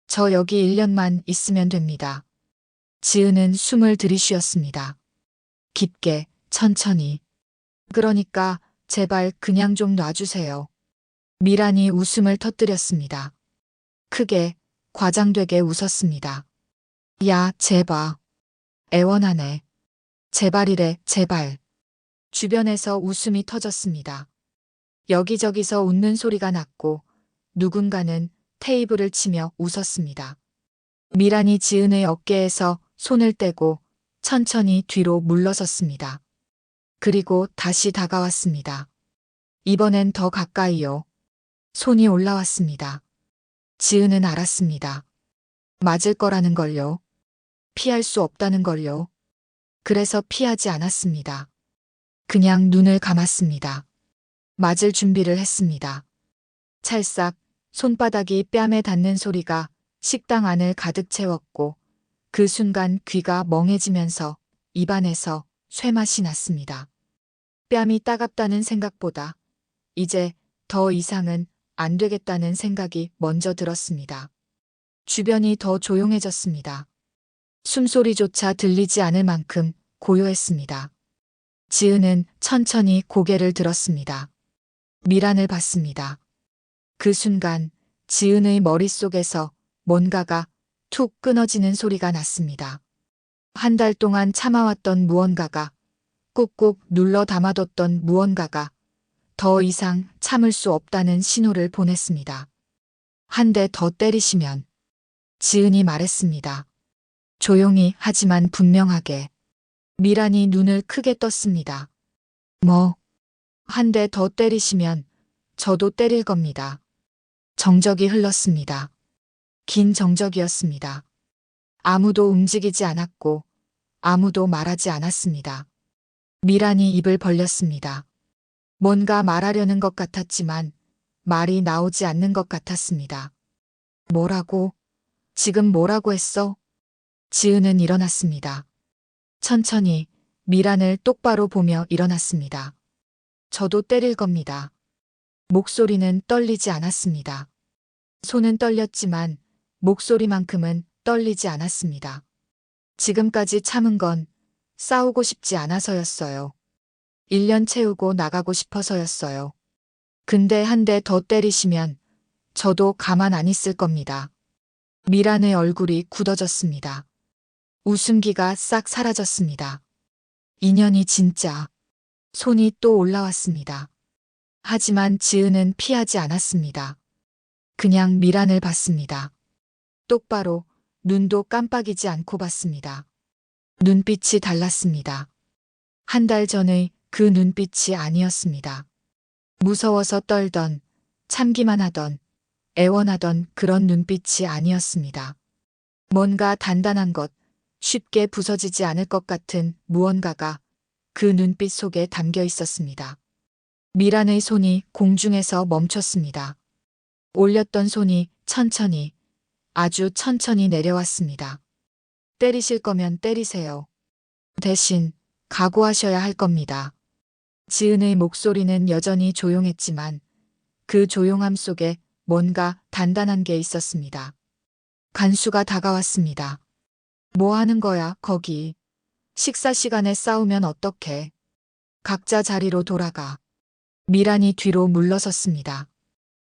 저 여기 1년만 있으면 됩니다. 지은은 숨을 들이쉬었습니다. 깊게, 천천히. 그러니까 제발 그냥 좀 놔주세요. 미란이 웃음을 터뜨렸습니다. 크게, 과장되게 웃었습니다. 야, 제발. 애원하네. 제발이래, 제발. 주변에서 웃음이 터졌습니다. 여기저기서 웃는 소리가 났고 누군가는 테이블을 치며 웃었습니다. 미란이 지은의 어깨에서 손을 떼고 천천히 뒤로 물러섰습니다. 그리고 다시 다가왔습니다. 이번엔 더 가까이요. 손이 올라왔습니다. 지은은 알았습니다. 맞을 거라는 걸요. 피할 수 없다는 걸요. 그래서 피하지 않았습니다. 그냥 눈을 감았습니다. 맞을 준비를 했습니다. 찰싹 손바닥이 뺨에 닿는 소리가 식당 안을 가득 채웠고 그 순간 귀가 멍해지면서 입안에서 쇠맛이 났습니다. 뺨이 따갑다는 생각보다 이제 더 이상은 안 되겠다는 생각이 먼저 들었습니다. 주변이 더 조용해졌습니다. 숨소리조차 들리지 않을 만큼 고요했습니다. 지은은 천천히 고개를 들었습니다. 미란을 봤습니다. 그 순간 지은의 머릿속에서 뭔가가 툭 끊어지는 소리가 났습니다. 한 달 동안 참아왔던 무언가가 꾹꾹 눌러 담아뒀던 무언가가 더 이상 참을 수 없다는 신호를 보냈습니다. 한 대 더 때리시면 지은이 말했습니다. 조용히 하지만 분명하게. 미란이 눈을 크게 떴습니다. 뭐? 한 대 더 때리시면 저도 때릴 겁니다. 정적이 흘렀습니다. 긴 정적이었습니다. 아무도 움직이지 않았고 아무도 말하지 않았습니다. 미란이 입을 벌렸습니다. 뭔가 말하려는 것 같았지만 말이 나오지 않는 것 같았습니다. 뭐라고? 지금 뭐라고 했어? 지은은 일어났습니다. 천천히 미란을 똑바로 보며 일어났습니다. 저도 때릴 겁니다. 목소리는 떨리지 않았습니다. 손은 떨렸지만 목소리만큼은 떨리지 않았습니다. 지금까지 참은 건 싸우고 싶지 않아서였어요. 1년 채우고 나가고 싶어서였어요. 근데 한 대 더 때리시면 저도 가만 안 있을 겁니다. 미란의 얼굴이 굳어졌습니다. 웃음기가 싹 사라졌습니다. 인연이 진짜. 손이 또 올라왔습니다. 하지만 지은은 피하지 않았습니다. 그냥 미란을 봤습니다. 똑바로 눈도 깜빡이지 않고 봤습니다. 눈빛이 달랐습니다. 한 달 전의 그 눈빛이 아니었습니다. 무서워서 떨던, 참기만 하던, 애원하던 그런 눈빛이 아니었습니다. 뭔가 단단한 것, 쉽게 부서지지 않을 것 같은 무언가가 그 눈빛 속에 담겨 있었습니다. 미란의 손이 공중에서 멈췄습니다. 올렸던 손이 천천히, 아주 천천히 내려왔습니다. 때리실 거면 때리세요. 대신 각오하셔야 할 겁니다. 지은의 목소리는 여전히 조용했지만 그 조용함 속에 뭔가 단단한 게 있었습니다. 간수가 다가왔습니다. 뭐 하는 거야, 거기. 식사 시간에 싸우면 어떡해. 각자 자리로 돌아가. 미란이 뒤로 물러섰습니다.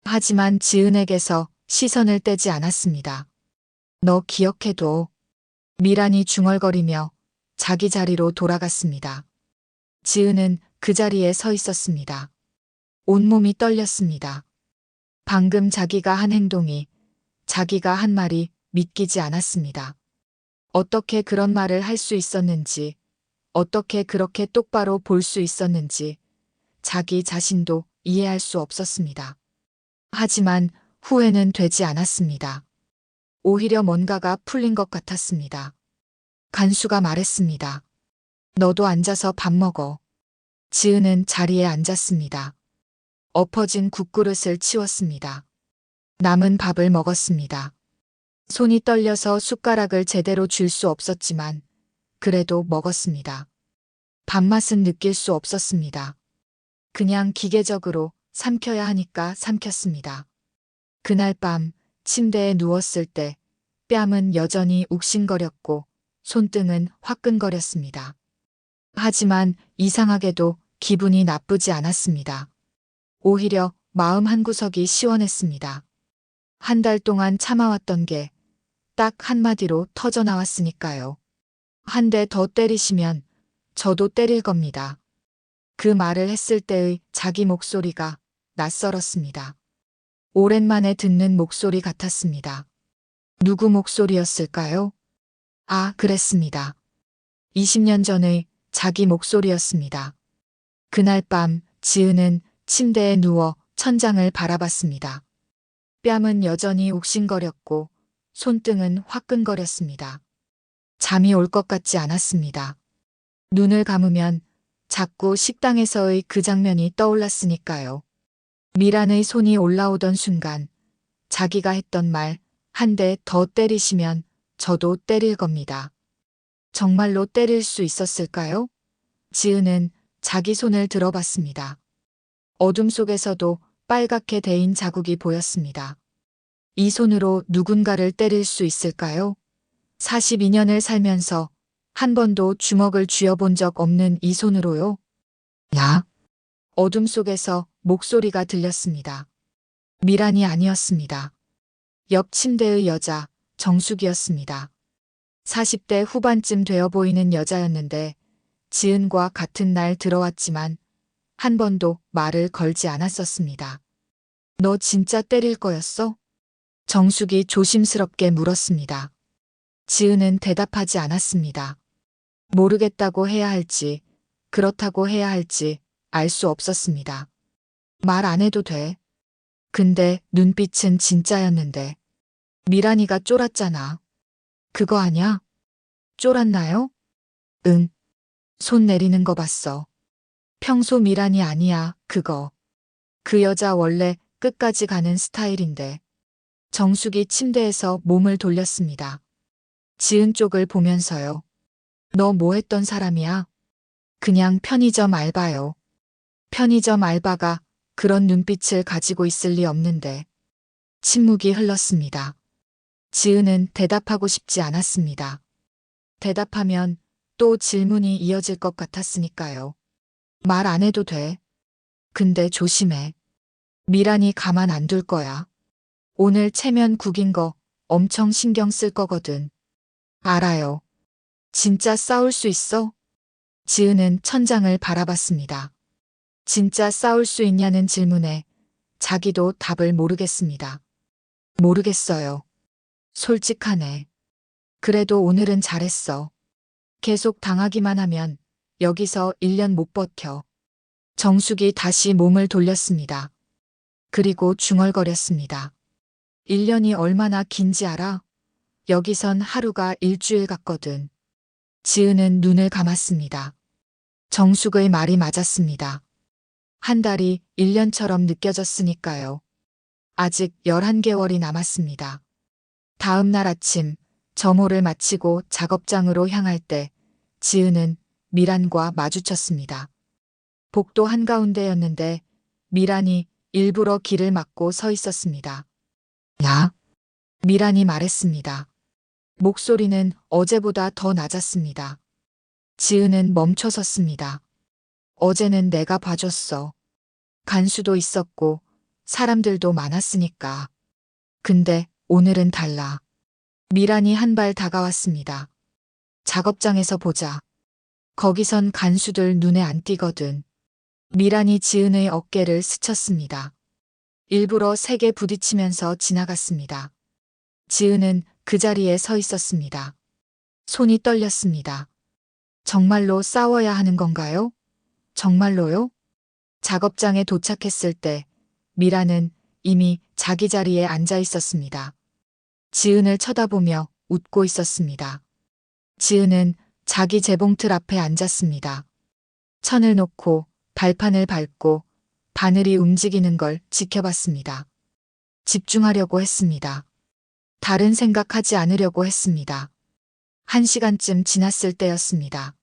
하지만 지은에게서 시선을 떼지 않았습니다. 너 기억해둬. 미란이 중얼거리며 자기 자리로 돌아갔습니다. 지은은 그 자리에 서 있었습니다. 온몸이 떨렸습니다. 방금 자기가 한 행동이, 자기가 한 말이 믿기지 않았습니다. 어떻게 그런 말을 할 수 있었는지, 어떻게 그렇게 똑바로 볼 수 있었는지 자기 자신도 이해할 수 없었습니다. 하지만 후회는 되지 않았습니다. 오히려 뭔가가 풀린 것 같았습니다. 간수가 말했습니다. 너도 앉아서 밥 먹어. 지은은 자리에 앉았습니다. 엎어진 국그릇을 치웠습니다. 남은 밥을 먹었습니다. 손이 떨려서 숟가락을 제대로 쥘 수 없었지만 그래도 먹었습니다. 밥맛은 느낄 수 없었습니다. 그냥 기계적으로 삼켜야 하니까 삼켰습니다. 그날 밤 침대에 누웠을 때 뺨은 여전히 욱신거렸고 손등은 화끈거렸습니다. 하지만 이상하게도 기분이 나쁘지 않았습니다. 오히려 마음 한구석이 시원했습니다. 한 달 동안 참아왔던 게 딱 한마디로 터져 나왔으니까요. 한 대 더 때리시면 저도 때릴 겁니다. 그 말을 했을 때의 자기 목소리가 낯설었습니다. 오랜만에 듣는 목소리 같았습니다. 누구 목소리였을까요? 아, 그랬습니다. 20년 전의 자기 목소리였습니다. 그날 밤 지은은 침대에 누워 천장을 바라봤습니다. 뺨은 여전히 욱신거렸고 손등은 화끈거렸습니다. 잠이 올 것 같지 않았습니다. 눈을 감으면 자꾸 식당에서의 그 장면이 떠올랐으니까요. 미란의 손이 올라오던 순간 자기가 했던 말 한 대 더 때리시면 저도 때릴 겁니다. 정말로 때릴 수 있었을까요? 지은은 자기 손을 들어봤습니다. 어둠 속에서도 빨갛게 데인 자국이 보였습니다. 이 손으로 누군가를 때릴 수 있을까요? 42년을 살면서 한 번도 주먹을 쥐어본 적 없는 이 손으로요? 야! 어둠 속에서 목소리가 들렸습니다. 미란이 아니었습니다. 옆 침대의 여자, 정숙이었습니다. 40대 후반쯤 되어 보이는 여자였는데 지은과 같은 날 들어왔지만 한 번도 말을 걸지 않았었습니다. 너 진짜 때릴 거였어? 정숙이 조심스럽게 물었습니다. 지은은 대답하지 않았습니다. 모르겠다고 해야 할지, 그렇다고 해야 할지 알 수 없었습니다. 말 안 해도 돼. 근데 눈빛은 진짜였는데. 미란이가 쫄았잖아. 그거 아냐? 쫄았나요? 응. 손 내리는 거 봤어. 평소 미란이 아니야, 그거. 그 여자 원래 끝까지 가는 스타일인데. 정숙이 침대에서 몸을 돌렸습니다. 지은 쪽을 보면서요. 너 뭐 했던 사람이야? 그냥 편의점 알바요. 편의점 알바가 그런 눈빛을 가지고 있을 리 없는데. 침묵이 흘렀습니다. 지은은 대답하고 싶지 않았습니다. 대답하면 또 질문이 이어질 것 같았으니까요. 말 안 해도 돼. 근데 조심해. 미란이 가만 안 둘 거야. 오늘 체면 구긴 거 엄청 신경 쓸 거거든. 알아요. 진짜 싸울 수 있어? 지은은 천장을 바라봤습니다. 진짜 싸울 수 있냐는 질문에 자기도 답을 모르겠습니다. 모르겠어요. 솔직하네. 그래도 오늘은 잘했어. 계속 당하기만 하면 여기서 1년 못 버텨. 정숙이 다시 몸을 돌렸습니다. 그리고 중얼거렸습니다. 1년이 얼마나 긴지 알아? 여기선 하루가 일주일 같거든. 지은은 눈을 감았습니다. 정숙의 말이 맞았습니다. 한 달이 1년처럼 느껴졌으니까요. 아직 11개월이 남았습니다. 다음 날 아침 점호를 마치고 작업장으로 향할 때 지은은 미란과 마주쳤습니다. 복도 한가운데였는데 미란이 일부러 길을 막고 서 있었습니다. 야! 미란이 말했습니다. 목소리는 어제보다 더 낮았습니다. 지은은 멈춰 섰습니다. 어제는 내가 봐줬어. 간수도 있었고 사람들도 많았으니까. 근데 오늘은 달라. 미란이 한 발 다가왔습니다. 작업장에서 보자. 거기선 간수들 눈에 안 띄거든. 미란이 지은의 어깨를 스쳤습니다. 일부러 세게 부딪히면서 지나갔습니다. 지은은 그 자리에 서 있었습니다. 손이 떨렸습니다. 정말로 싸워야 하는 건가요? 정말로요? 작업장에 도착했을 때 미란은 이미 자기 자리에 앉아 있었습니다. 지은을 쳐다보며 웃고 있었습니다. 지은은 자기 재봉틀 앞에 앉았습니다. 천을 놓고 발판을 밟고 바늘이 움직이는 걸 지켜봤습니다. 집중하려고 했습니다. 다른 생각하지 않으려고 했습니다. 1시간쯤 지났을 때였습니다.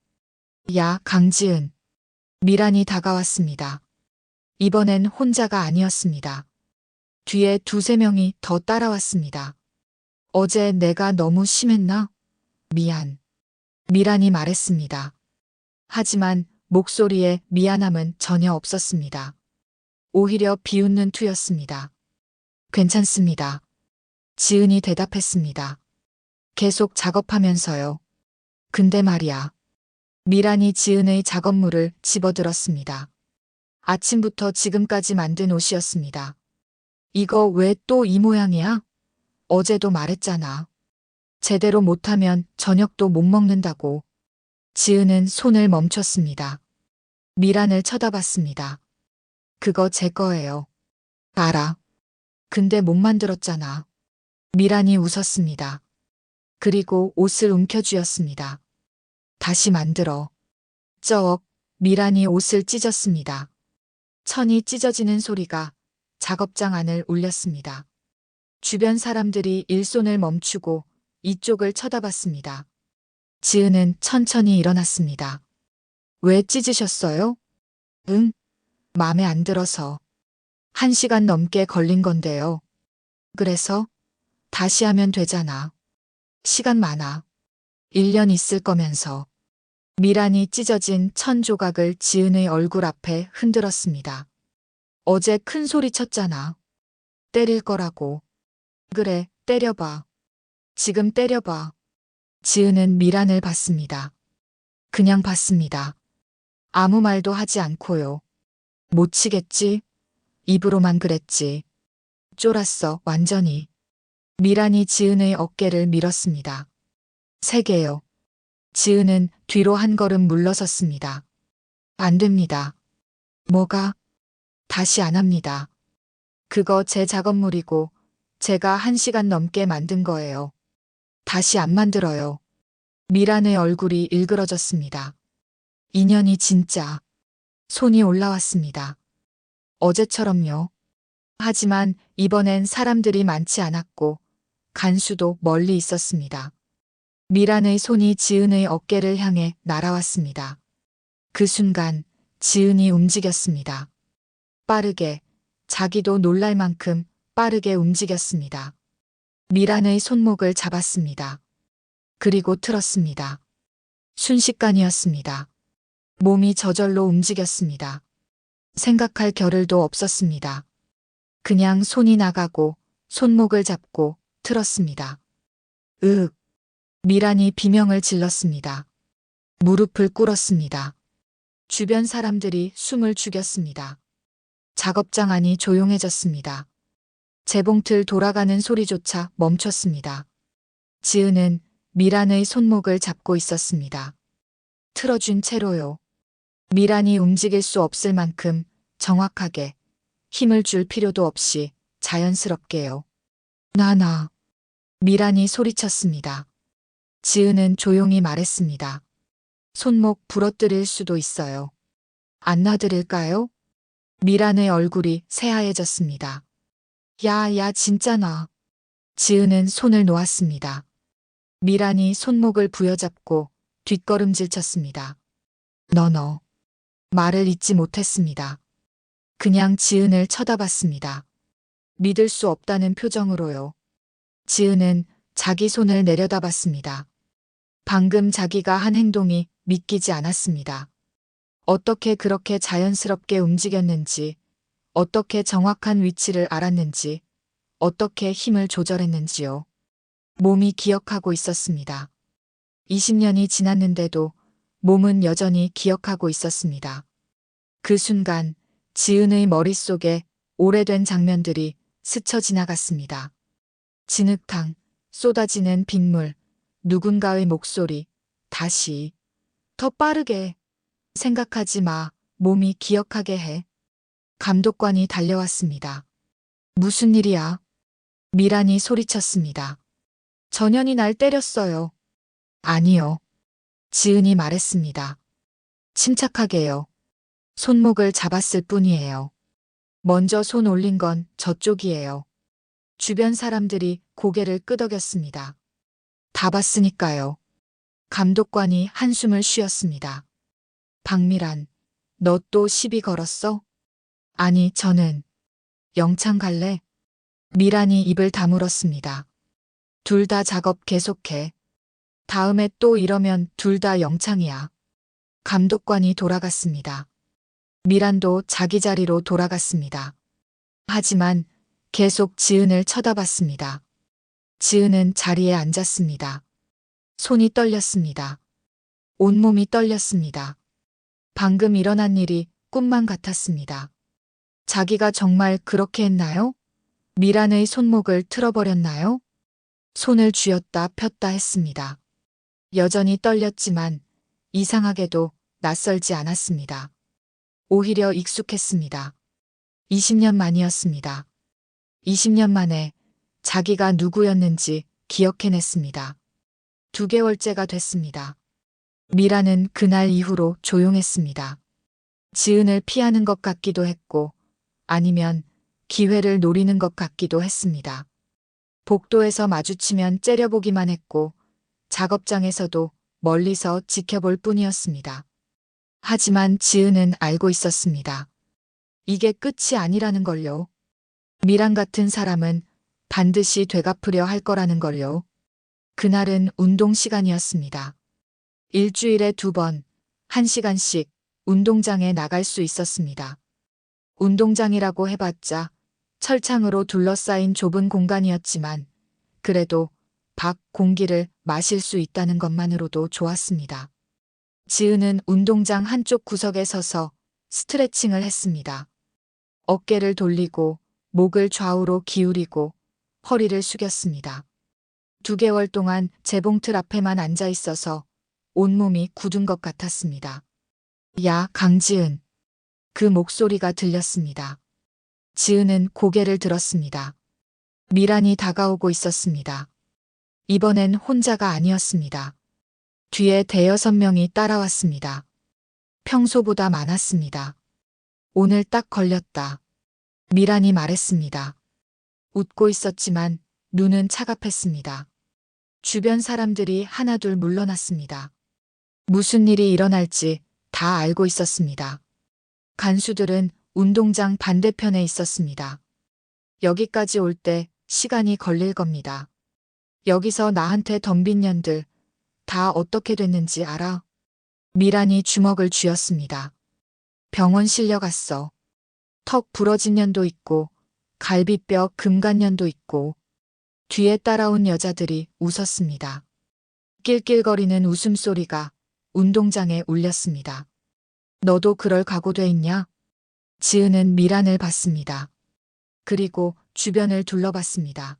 야, 강지은. 미란이 다가왔습니다. 이번엔 혼자가 아니었습니다. 뒤에 두세 명이 더 따라왔습니다. 어제 내가 너무 심했나? 미안. 미란이 말했습니다. 하지만 목소리에 미안함은 전혀 없었습니다. 오히려 비웃는 투였습니다. 괜찮습니다. 지은이 대답했습니다. 계속 작업하면서요. 근데 말이야. 미란이 지은의 작업물을 집어들었습니다. 아침부터 지금까지 만든 옷이었습니다. 이거 왜 또 이 모양이야? 어제도 말했잖아. 제대로 못하면 저녁도 못 먹는다고. 지은은 손을 멈췄습니다. 미란을 쳐다봤습니다. 그거 제 거예요. 알아. 근데 못 만들었잖아. 미란이 웃었습니다. 그리고 옷을 움켜쥐었습니다. 다시 만들어. 쩍. 미란이 옷을 찢었습니다. 천이 찢어지는 소리가 작업장 안을 울렸습니다. 주변 사람들이 일손을 멈추고 이쪽을 쳐다봤습니다. 지은은 천천히 일어났습니다. 왜 찢으셨어요? 응? 마음에 안 들어서. 1시간 넘게 걸린 건데요. 그래서? 다시 하면 되잖아. 시간 많아. 1년 있을 거면서. 미란이 찢어진 천 조각을 지은의 얼굴 앞에 흔들었습니다. 어제 큰 소리 쳤잖아. 때릴 거라고. 그래, 때려봐. 지금 때려봐. 지은은 미란을 봤습니다. 그냥 봤습니다. 아무 말도 하지 않고요. 못 치겠지? 입으로만 그랬지. 쫄았어, 완전히. 미란이 지은의 어깨를 밀었습니다. 3개요. 지은은 뒤로 한 걸음 물러섰습니다. 안 됩니다. 뭐가? 다시 안 합니다. 그거 제 작업물이고 제가 1시간 넘게 만든 거예요. 다시 안 만들어요. 미란의 얼굴이 일그러졌습니다. 인연이 진짜. 손이 올라왔습니다. 어제처럼요. 하지만 이번엔 사람들이 많지 않았고 간수도 멀리 있었습니다. 미란의 손이 지은의 어깨를 향해 날아왔습니다. 그 순간 지은이 움직였습니다. 빠르게, 자기도 놀랄 만큼 빠르게 움직였습니다. 미란의 손목을 잡았습니다. 그리고 틀었습니다. 순식간이었습니다. 몸이 저절로 움직였습니다. 생각할 겨를도 없었습니다. 그냥 손이 나가고 손목을 잡고 틀었습니다. 으윽. 미란이 비명을 질렀습니다. 무릎을 꿇었습니다. 주변 사람들이 숨을 죽였습니다. 작업장 안이 조용해졌습니다. 재봉틀 돌아가는 소리조차 멈췄습니다. 지은은 미란의 손목을 잡고 있었습니다. 틀어준 채로요. 미란이 움직일 수 없을 만큼 정확하게 힘을 줄 필요도 없이 자연스럽게요. 나나. 미란이 소리쳤습니다. 지은은 조용히 말했습니다. 손목 부러뜨릴 수도 있어요. 안 놔드릴까요? 미란의 얼굴이 새하얘졌습니다. 야, 진짜 놔. 지은은 손을 놓았습니다. 미란이 손목을 부여잡고 뒷걸음질 쳤습니다. 너. 말을 잇지 못했습니다. 그냥 지은을 쳐다봤습니다. 믿을 수 없다는 표정으로요. 지은은 자기 손을 내려다봤습니다. 방금 자기가 한 행동이 믿기지 않았습니다. 어떻게 그렇게 자연스럽게 움직였는지, 어떻게 정확한 위치를 알았는지, 어떻게 힘을 조절했는지요. 몸이 기억하고 있었습니다. 20년이 지났는데도 몸은 여전히 기억하고 있었습니다. 그 순간 지은의 머릿속에 오래된 장면들이 스쳐 지나갔습니다. 진흙탕, 쏟아지는 빗물, 누군가의 목소리, 다시. 더 빠르게. 생각하지 마. 몸이 기억하게 해. 감독관이 달려왔습니다. 무슨 일이야? 미란이 소리쳤습니다. 전현이 날 때렸어요. 아니요. 지은이 말했습니다. 침착하게요. 손목을 잡았을 뿐이에요. 먼저 손 올린 건 저쪽이에요. 주변 사람들이 고개를 끄덕였습니다. 다 봤으니까요. 감독관이 한숨을 쉬었습니다. 박미란, 너 또 시비 걸었어? 아니, 저는 영창 갈래? 미란이 입을 다물었습니다. 둘 다 작업 계속해. 다음에 또 이러면 둘 다 영창이야. 감독관이 돌아갔습니다. 미란도 자기 자리로 돌아갔습니다. 하지만 계속 지은을 쳐다봤습니다. 지은은 자리에 앉았습니다. 손이 떨렸습니다. 온몸이 떨렸습니다. 방금 일어난 일이 꿈만 같았습니다. 자기가 정말 그렇게 했나요? 미란의 손목을 틀어버렸나요? 손을 쥐었다 폈다 했습니다. 여전히 떨렸지만 이상하게도 낯설지 않았습니다. 오히려 익숙했습니다. 20년 만이었습니다. 20년 만에 자기가 누구였는지 기억해냈습니다. 2개월째가 됐습니다. 미라는 그날 이후로 조용했습니다. 지은을 피하는 것 같기도 했고 아니면 기회를 노리는 것 같기도 했습니다. 복도에서 마주치면 째려보기만 했고 작업장에서도 멀리서 지켜볼 뿐이었습니다. 하지만 지은은 알고 있었습니다. 이게 끝이 아니라는 걸요. 미란 같은 사람은 반드시 되갚으려 할 거라는 걸요. 그날은 운동 시간이었습니다. 일주일에 2번, 1시간씩 운동장에 나갈 수 있었습니다. 운동장이라고 해봤자 철창으로 둘러싸인 좁은 공간이었지만 그래도 밖 공기를 마실 수 있다는 것만으로도 좋았습니다. 지은은 운동장 한쪽 구석에 서서 스트레칭을 했습니다. 어깨를 돌리고 목을 좌우로 기울이고 허리를 숙였습니다. 2개월 동안 재봉틀 앞에만 앉아 있어서 온몸이 굳은 것 같았습니다. 야, 강지은. 그 목소리가 들렸습니다. 지은은 고개를 들었습니다. 미란이 다가오고 있었습니다. 이번엔 혼자가 아니었습니다. 뒤에 5-6명이 따라왔습니다. 평소보다 많았습니다. 오늘 딱 걸렸다. 미란이 말했습니다. 웃고 있었지만 눈은 차갑했습니다. 주변 사람들이 하나둘 물러났습니다. 무슨 일이 일어날지 다 알고 있었습니다. 간수들은 운동장 반대편에 있었습니다. 여기까지 올 때 시간이 걸릴 겁니다. 여기서 나한테 덤빈 년들 다 어떻게 됐는지 알아? 미란이 주먹을 쥐었습니다. 병원 실려갔어. 턱 부러진 년도 있고 갈비뼈 금간 년도 있고 뒤에 따라온 여자들이 웃었습니다. 낄낄거리는 웃음소리가 운동장에 울렸습니다. 너도 그럴 각오돼 있냐? 지은은 미란을 봤습니다. 그리고 주변을 둘러봤습니다.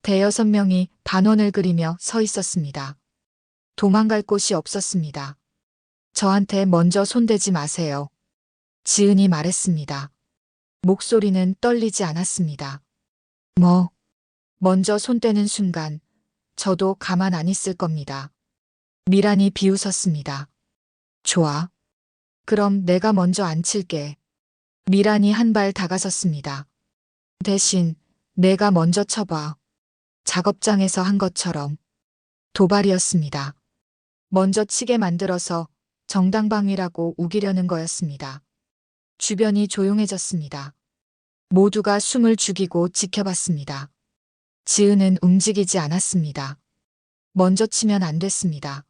5-6명이 반원을 그리며 서 있었습니다. 도망갈 곳이 없었습니다. 저한테 먼저 손대지 마세요. 지은이 말했습니다. 목소리는 떨리지 않았습니다. 먼저 손 떼는 순간 저도 가만 안 있을 겁니다. 미란이 비웃었습니다. 좋아. 그럼 내가 먼저 안 칠게. 미란이 한 발 다가섰습니다. 대신 내가 먼저 쳐봐. 작업장에서 한 것처럼. 도발이었습니다. 먼저 치게 만들어서 정당방위라고 우기려는 거였습니다. 주변이 조용해졌습니다. 모두가 숨을 죽이고 지켜봤습니다. 지은은 움직이지 않았습니다. 먼저 치면 안 됐습니다.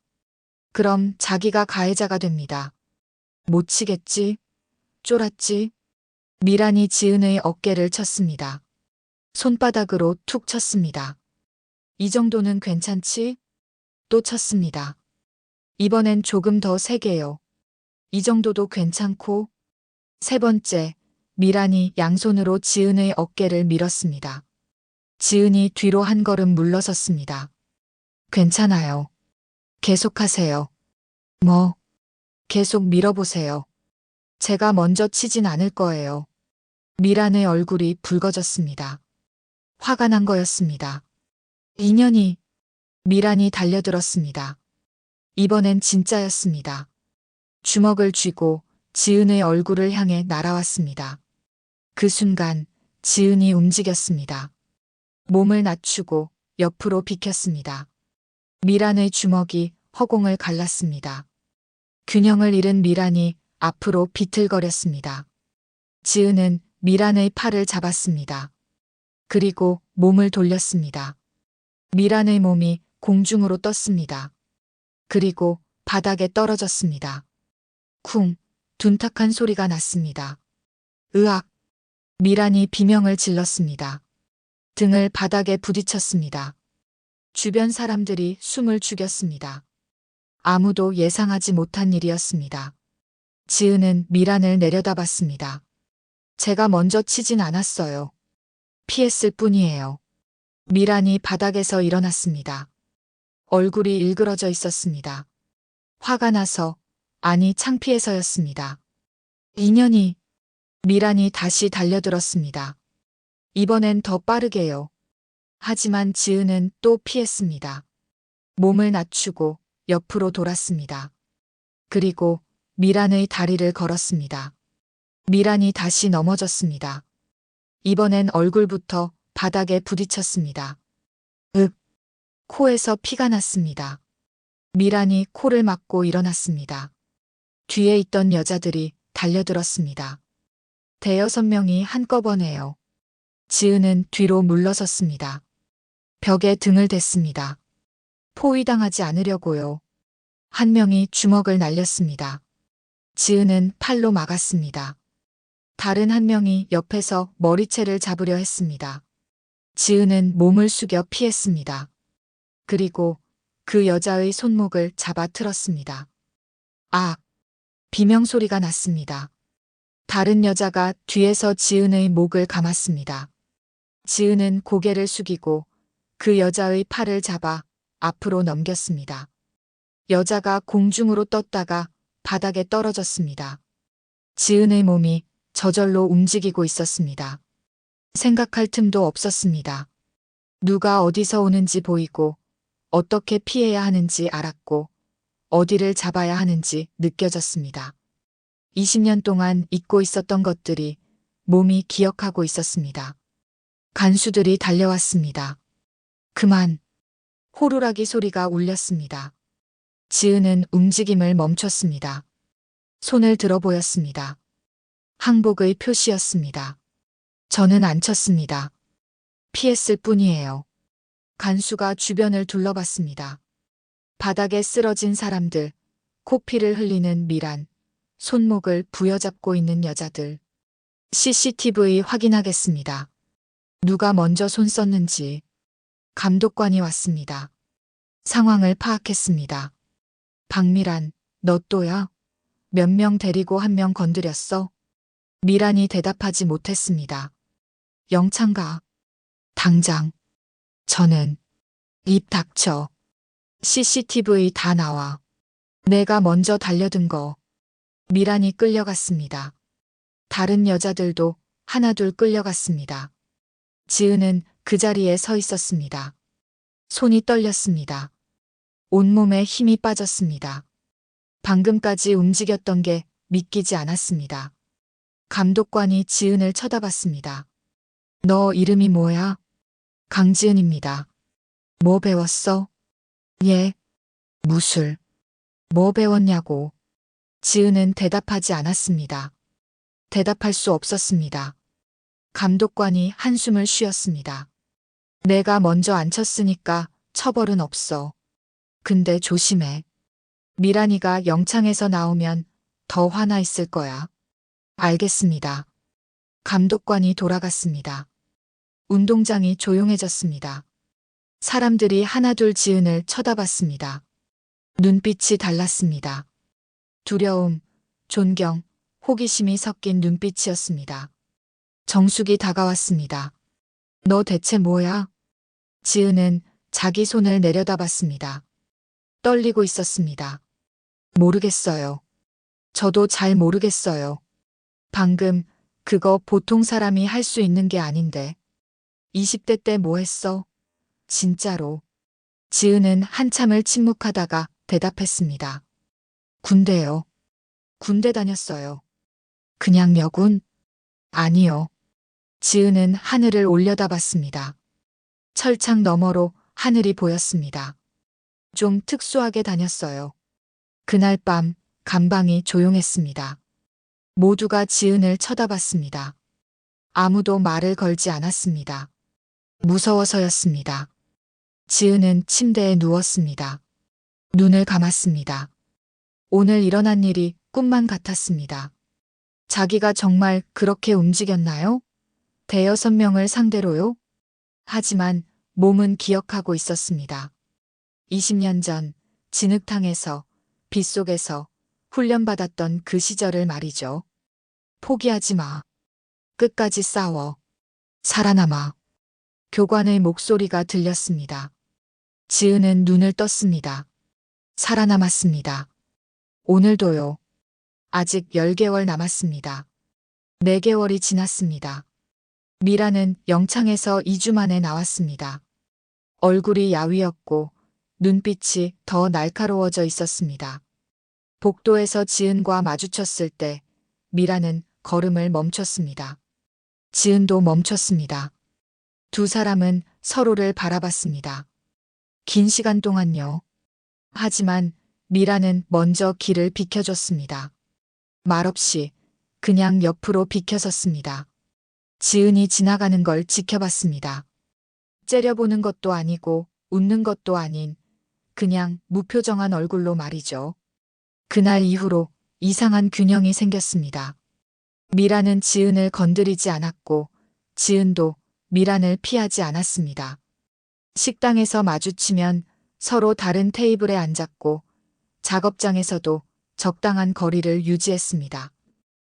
그럼 자기가 가해자가 됩니다. 못 치겠지? 쫄았지? 미란이 지은의 어깨를 쳤습니다. 손바닥으로 툭 쳤습니다. 이 정도는 괜찮지? 또 쳤습니다. 이번엔 조금 더 세게요. 이 정도도 괜찮고. 3번째, 미란이 양손으로 지은의 어깨를 밀었습니다. 지은이 뒤로 한 걸음 물러섰습니다. 괜찮아요. 계속하세요. 계속 밀어보세요. 제가 먼저 치진 않을 거예요. 미란의 얼굴이 붉어졌습니다. 화가 난 거였습니다. 인연이. 미란이 달려들었습니다. 이번엔 진짜였습니다. 주먹을 쥐고 지은의 얼굴을 향해 날아왔습니다. 그 순간 지은이 움직였습니다. 몸을 낮추고 옆으로 비켰습니다. 미란의 주먹이 허공을 갈랐습니다. 균형을 잃은 미란이 앞으로 비틀거렸습니다. 지은은 미란의 팔을 잡았습니다. 그리고 몸을 돌렸습니다. 미란의 몸이 공중으로 떴습니다. 그리고 바닥에 떨어졌습니다. 쿵, 둔탁한 소리가 났습니다. 으악! 미란이 비명을 질렀습니다. 등을 바닥에 부딪혔습니다. 주변 사람들이 숨을 죽였습니다. 아무도 예상하지 못한 일이었습니다. 지은은 미란을 내려다봤습니다. 제가 먼저 치진 않았어요. 피했을 뿐이에요. 미란이 바닥에서 일어났습니다. 얼굴이 일그러져 있었습니다. 화가 나서, 아니 창피해서였습니다. 인연이, 미란이 다시 달려들었습니다. 이번엔 더 빠르게요. 하지만 지은은 또 피했습니다. 몸을 낮추고 옆으로 돌았습니다. 그리고 미란의 다리를 걸었습니다. 미란이 다시 넘어졌습니다. 이번엔 얼굴부터 바닥에 부딪혔습니다. 윽! 코에서 피가 났습니다. 미란이 코를 막고 일어났습니다. 뒤에 있던 여자들이 달려들었습니다. 대여섯 명이 한꺼번에요. 지은은 뒤로 물러섰습니다. 벽에 등을 댔습니다. 포위당하지 않으려고요. 한 명이 주먹을 날렸습니다. 지은은 팔로 막았습니다. 다른 한 명이 옆에서 머리채를 잡으려 했습니다. 지은은 몸을 숙여 피했습니다. 그리고 그 여자의 손목을 잡아 틀었습니다. 아! 비명소리가 났습니다. 다른 여자가 뒤에서 지은의 목을 감았습니다. 지은은 고개를 숙이고 그 여자의 팔을 잡아 앞으로 넘겼습니다. 여자가 공중으로 떴다가 바닥에 떨어졌습니다. 지은의 몸이 저절로 움직이고 있었습니다. 생각할 틈도 없었습니다. 누가 어디서 오는지 보이고 어떻게 피해야 하는지 알았고 어디를 잡아야 하는지 느껴졌습니다. 20년 동안 잊고 있었던 것들이 몸이 기억하고 있었습니다. 간수들이 달려왔습니다. 그만! 호루라기 소리가 울렸습니다. 지은은 움직임을 멈췄습니다. 손을 들어 보였습니다. 항복의 표시였습니다. 저는 안 쳤습니다. 피했을 뿐이에요. 간수가 주변을 둘러봤습니다. 바닥에 쓰러진 사람들, 코피를 흘리는 미란, 손목을 부여잡고 있는 여자들. CCTV 확인하겠습니다. 누가 먼저 손 썼는지. 감독관이 왔습니다. 상황을 파악했습니다. 박미란, 너 또야? 몇 명 데리고 한 명 건드렸어? 미란이 대답하지 못했습니다. 영창 가. 당장. 저는. 입 닥쳐. CCTV 다 나와. 내가 먼저 달려든 거. 미란이 끌려갔습니다. 다른 여자들도 하나둘 끌려갔습니다. 지은은 그 자리에 서 있었습니다. 손이 떨렸습니다. 온몸에 힘이 빠졌습니다. 방금까지 움직였던 게 믿기지 않았습니다. 감독관이 지은을 쳐다봤습니다. 너 이름이 뭐야? 강지은입니다. 뭐 배웠어? 예. 무술. 뭐 배웠냐고. 지은은 대답하지 않았습니다. 대답할 수 없었습니다. 감독관이 한숨을 쉬었습니다. 내가 먼저 안 쳤으니까 처벌은 없어. 근데 조심해. 미란이가 영창에서 나오면 더 화나 있을 거야. 알겠습니다. 감독관이 돌아갔습니다. 운동장이 조용해졌습니다. 사람들이 하나둘 지은을 쳐다봤습니다. 눈빛이 달랐습니다. 두려움, 존경, 호기심이 섞인 눈빛이었습니다. 정숙이 다가왔습니다. 너 대체 뭐야? 지은은 자기 손을 내려다봤습니다. 떨리고 있었습니다. 모르겠어요. 저도 잘 모르겠어요. 방금 그거 보통 사람이 할 수 있는 게 아닌데. 20대 때 뭐 했어? 진짜로. 지은은 한참을 침묵하다가 대답했습니다. 군대요. 군대 다녔어요. 그냥 여군? 아니요. 지은은 하늘을 올려다봤습니다. 철창 너머로 하늘이 보였습니다. 좀 특수하게 다녔어요. 그날 밤 감방이 조용했습니다. 모두가 지은을 쳐다봤습니다. 아무도 말을 걸지 않았습니다. 무서워서였습니다. 지은은 침대에 누웠습니다. 눈을 감았습니다. 오늘 일어난 일이 꿈만 같았습니다. 자기가 정말 그렇게 움직였나요? 대여섯 명을 상대로요? 하지만 몸은 기억하고 있었습니다. 20년 전 진흙탕에서 빗속에서 훈련받았던 그 시절을 말이죠. 포기하지 마. 끝까지 싸워. 살아남아. 교관의 목소리가 들렸습니다. 지은은 눈을 떴습니다. 살아남았습니다. 오늘도요. 아직 10개월 남았습니다. 4개월이 지났습니다. 미라는 영창에서 2주 만에 나왔습니다. 얼굴이 야위었고 눈빛이 더 날카로워져 있었습니다. 복도에서 지은과 마주쳤을 때 미라는 걸음을 멈췄습니다. 지은도 멈췄습니다. 두 사람은 서로를 바라봤습니다. 긴 시간 동안요. 하지만 미라는 먼저 길을 비켜줬습니다. 말없이 그냥 옆으로 비켜섰습니다. 지은이 지나가는 걸 지켜봤습니다. 째려보는 것도 아니고 웃는 것도 아닌 그냥 무표정한 얼굴로 말이죠. 그날 이후로 이상한 균형이 생겼습니다. 미라는 지은을 건드리지 않았고 지은도 미란을 피하지 않았습니다. 식당에서 마주치면 서로 다른 테이블에 앉았고 작업장에서도 적당한 거리를 유지했습니다.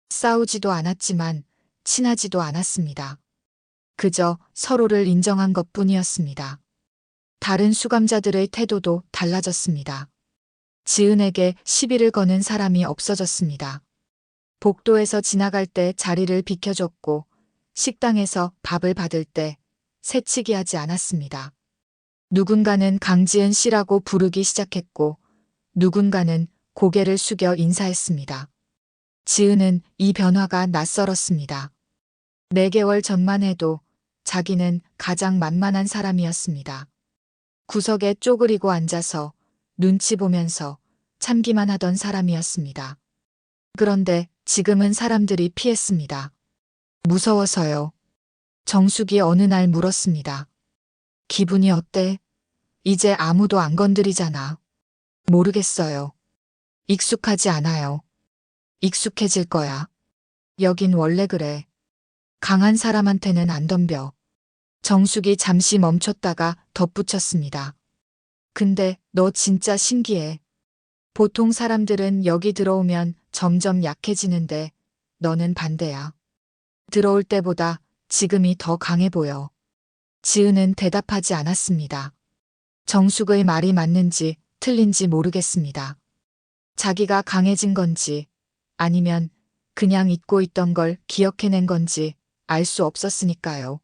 싸우지도 않았지만 친하지도 않았습니다. 그저 서로를 인정한 것뿐이었습니다. 다른 수감자들의 태도도 달라졌습니다. 지은에게 시비를 거는 사람이 없어졌습니다. 복도에서 지나갈 때 자리를 비켜줬고 식당에서 밥을 받을 때 새치기 하지 않았습니다. 누군가는 강지은 씨라고 부르기 시작했고 누군가는 고개를 숙여 인사했습니다. 지은은 이 변화가 낯설었습니다. 4개월 전만 해도 자기는 가장 만만한 사람이었습니다. 구석에 쪼그리고 앉아서 눈치 보면서 참기만 하던 사람이었습니다. 그런데 지금은 사람들이 피했습니다. 무서워서요. 정숙이 어느 날 물었습니다. 기분이 어때? 이제 아무도 안 건드리잖아. 모르겠어요. 익숙하지 않아요. 익숙해질 거야. 여긴 원래 그래. 강한 사람한테는 안 덤벼. 정숙이 잠시 멈췄다가 덧붙였습니다. 근데 너 진짜 신기해. 보통 사람들은 여기 들어오면 점점 약해지는데 너는 반대야. 들어올 때보다 지금이 더 강해 보여. 지은은 대답하지 않았습니다. 정숙의 말이 맞는지 틀린지 모르겠습니다. 자기가 강해진 건지 아니면 그냥 잊고 있던 걸 기억해낸 건지 알 수 없었으니까요.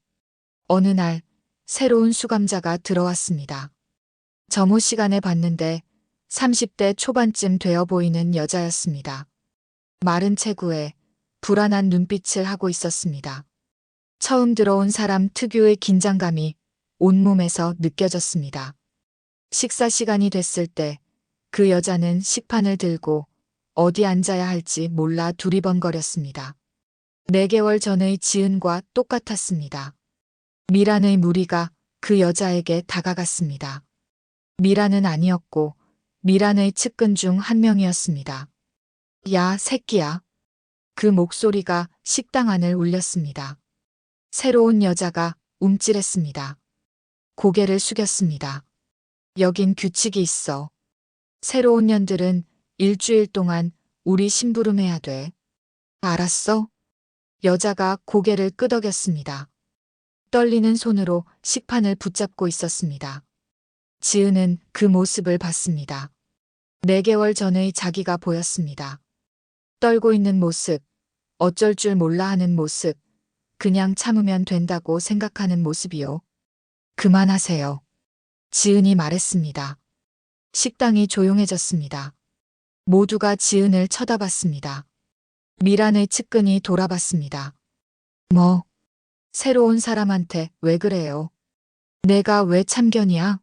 어느 날 새로운 수감자가 들어왔습니다. 점호 시간에 봤는데 30대 초반쯤 되어 보이는 여자였습니다. 마른 체구에 불안한 눈빛을 하고 있었습니다. 처음 들어온 사람 특유의 긴장감이 온몸에서 느껴졌습니다. 식사 시간이 됐을 때 그 여자는 식판을 들고 어디 앉아야 할지 몰라 두리번거렸습니다. 4개월 전의 지은과 똑같았습니다. 미란의 무리가 그 여자에게 다가갔습니다. 미란은 아니었고 미란의 측근 중 한 명이었습니다. 야, 새끼야. 그 목소리가 식당 안을 울렸습니다. 새로운 여자가 움찔했습니다. 고개를 숙였습니다. 여긴 규칙이 있어. 새로운 년들은 일주일 동안 우리 심부름해야 돼. 알았어? 여자가 고개를 끄덕였습니다. 떨리는 손으로 식판을 붙잡고 있었습니다. 지은은 그 모습을 봤습니다. 4개월 전의 자기가 보였습니다. 떨고 있는 모습, 어쩔 줄 몰라 하는 모습, 그냥 참으면 된다고 생각하는 모습이요. 그만하세요. 지은이 말했습니다. 식당이 조용해졌습니다. 모두가 지은을 쳐다봤습니다. 미란의 측근이 돌아봤습니다. 뭐? 새로운 사람한테 왜 그래요? 내가 왜 참견이야?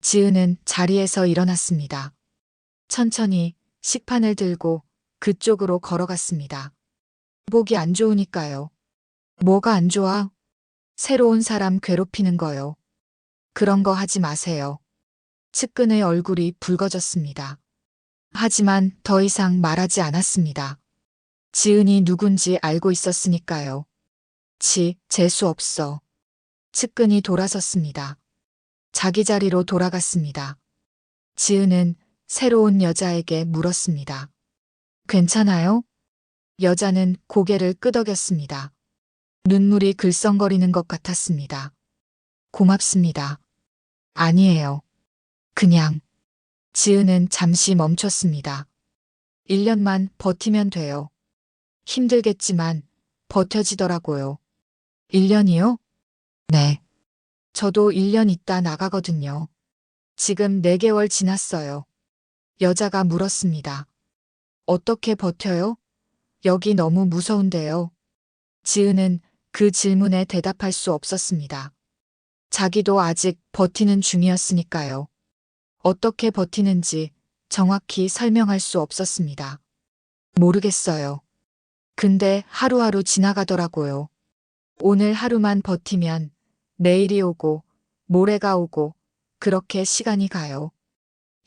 지은은 자리에서 일어났습니다. 천천히 식판을 들고 그쪽으로 걸어갔습니다. 보기 안 좋으니까요. 뭐가 안 좋아? 새로운 사람 괴롭히는 거요. 그런 거 하지 마세요. 측근의 얼굴이 붉어졌습니다. 하지만 더 이상 말하지 않았습니다. 지은이 누군지 알고 있었으니까요. 재수 없어. 측근이 돌아섰습니다. 자기 자리로 돌아갔습니다. 지은은 새로운 여자에게 물었습니다. 괜찮아요? 여자는 고개를 끄덕였습니다. 눈물이 글썽거리는 것 같았습니다. 고맙습니다. 아니에요. 그냥. 지은은 잠시 멈췄습니다. 1년만 버티면 돼요. 힘들겠지만 버텨지더라고요. 1년이요? 네. 저도 1년 있다 나가거든요. 지금 4개월 지났어요. 여자가 물었습니다. 어떻게 버텨요? 여기 너무 무서운데요. 지은은 그 질문에 대답할 수 없었습니다. 자기도 아직 버티는 중이었으니까요. 어떻게 버티는지 정확히 설명할 수 없었습니다. 모르겠어요. 근데 하루하루 지나가더라고요. 오늘 하루만 버티면 내일이 오고 모레가 오고 그렇게 시간이 가요.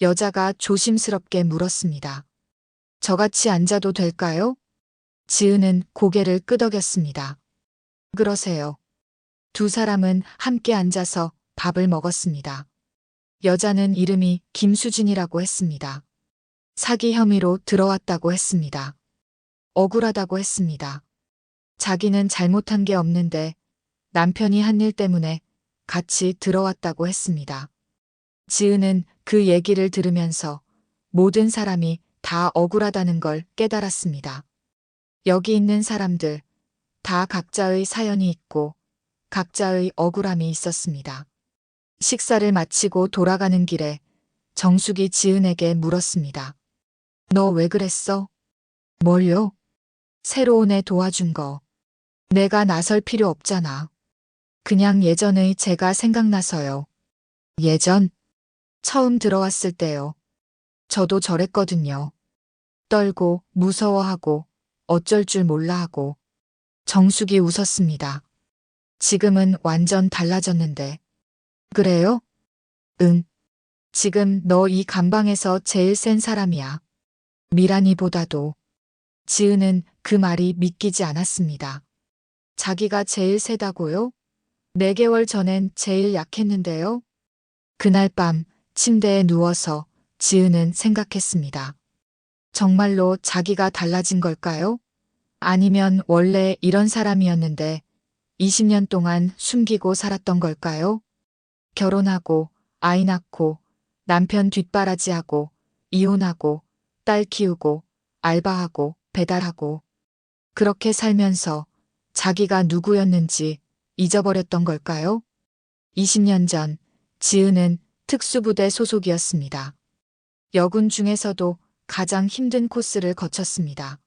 여자가 조심스럽게 물었습니다. 저같이 앉아도 될까요? 지은은 고개를 끄덕였습니다. 그러세요. 두 사람은 함께 앉아서 밥을 먹었습니다. 여자는 이름이 김수진이라고 했습니다. 사기 혐의로 들어왔다고 했습니다. 억울하다고 했습니다. 자기는 잘못한 게 없는데 남편이 한 일 때문에 같이 들어왔다고 했습니다. 지은은 그 얘기를 들으면서 모든 사람이 다 억울하다는 걸 깨달았습니다. 여기 있는 사람들 다 각자의 사연이 있고 각자의 억울함이 있었습니다. 식사를 마치고 돌아가는 길에 정숙이 지은에게 물었습니다. 너 왜 그랬어? 뭘요? 새로운 애 도와준 거. 내가 나설 필요 없잖아. 그냥 예전의 제가 생각나서요. 예전? 처음 들어왔을 때요. 저도 저랬거든요. 떨고 무서워하고 어쩔 줄 몰라 하고. 정숙이 웃었습니다. 지금은 완전 달라졌는데. 그래요? 응. 지금 너 이 감방에서 제일 센 사람이야. 미란이보다도. 지은은 그 말이 믿기지 않았습니다. 자기가 제일 세다고요? 4개월 전엔 제일 약했는데요? 그날 밤 침대에 누워서 지은은 생각했습니다. 정말로 자기가 달라진 걸까요? 아니면 원래 이런 사람이었는데 20년 동안 숨기고 살았던 걸까요? 결혼하고 아이 낳고 남편 뒷바라지하고 이혼하고 딸 키우고 알바하고 배달하고 그렇게 살면서 자기가 누구였는지 잊어버렸던 걸까요? 20년 전 지은은 특수부대 소속이었습니다. 여군 중에서도 가장 힘든 코스를 거쳤습니다.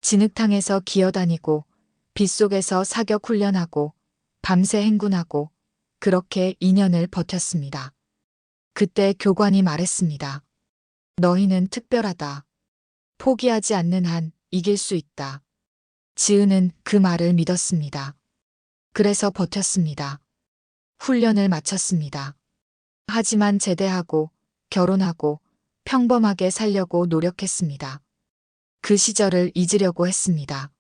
진흙탕에서 기어다니고 빗속에서 사격 훈련하고 밤새 행군하고 그렇게 2년을 버텼습니다. 그때 교관이 말했습니다. 너희는 특별하다. 포기하지 않는 한 이길 수 있다. 지은은 그 말을 믿었습니다. 그래서 버텼습니다. 훈련을 마쳤습니다. 하지만 제대하고 결혼하고 평범하게 살려고 노력했습니다. 그 시절을 잊으려고 했습니다.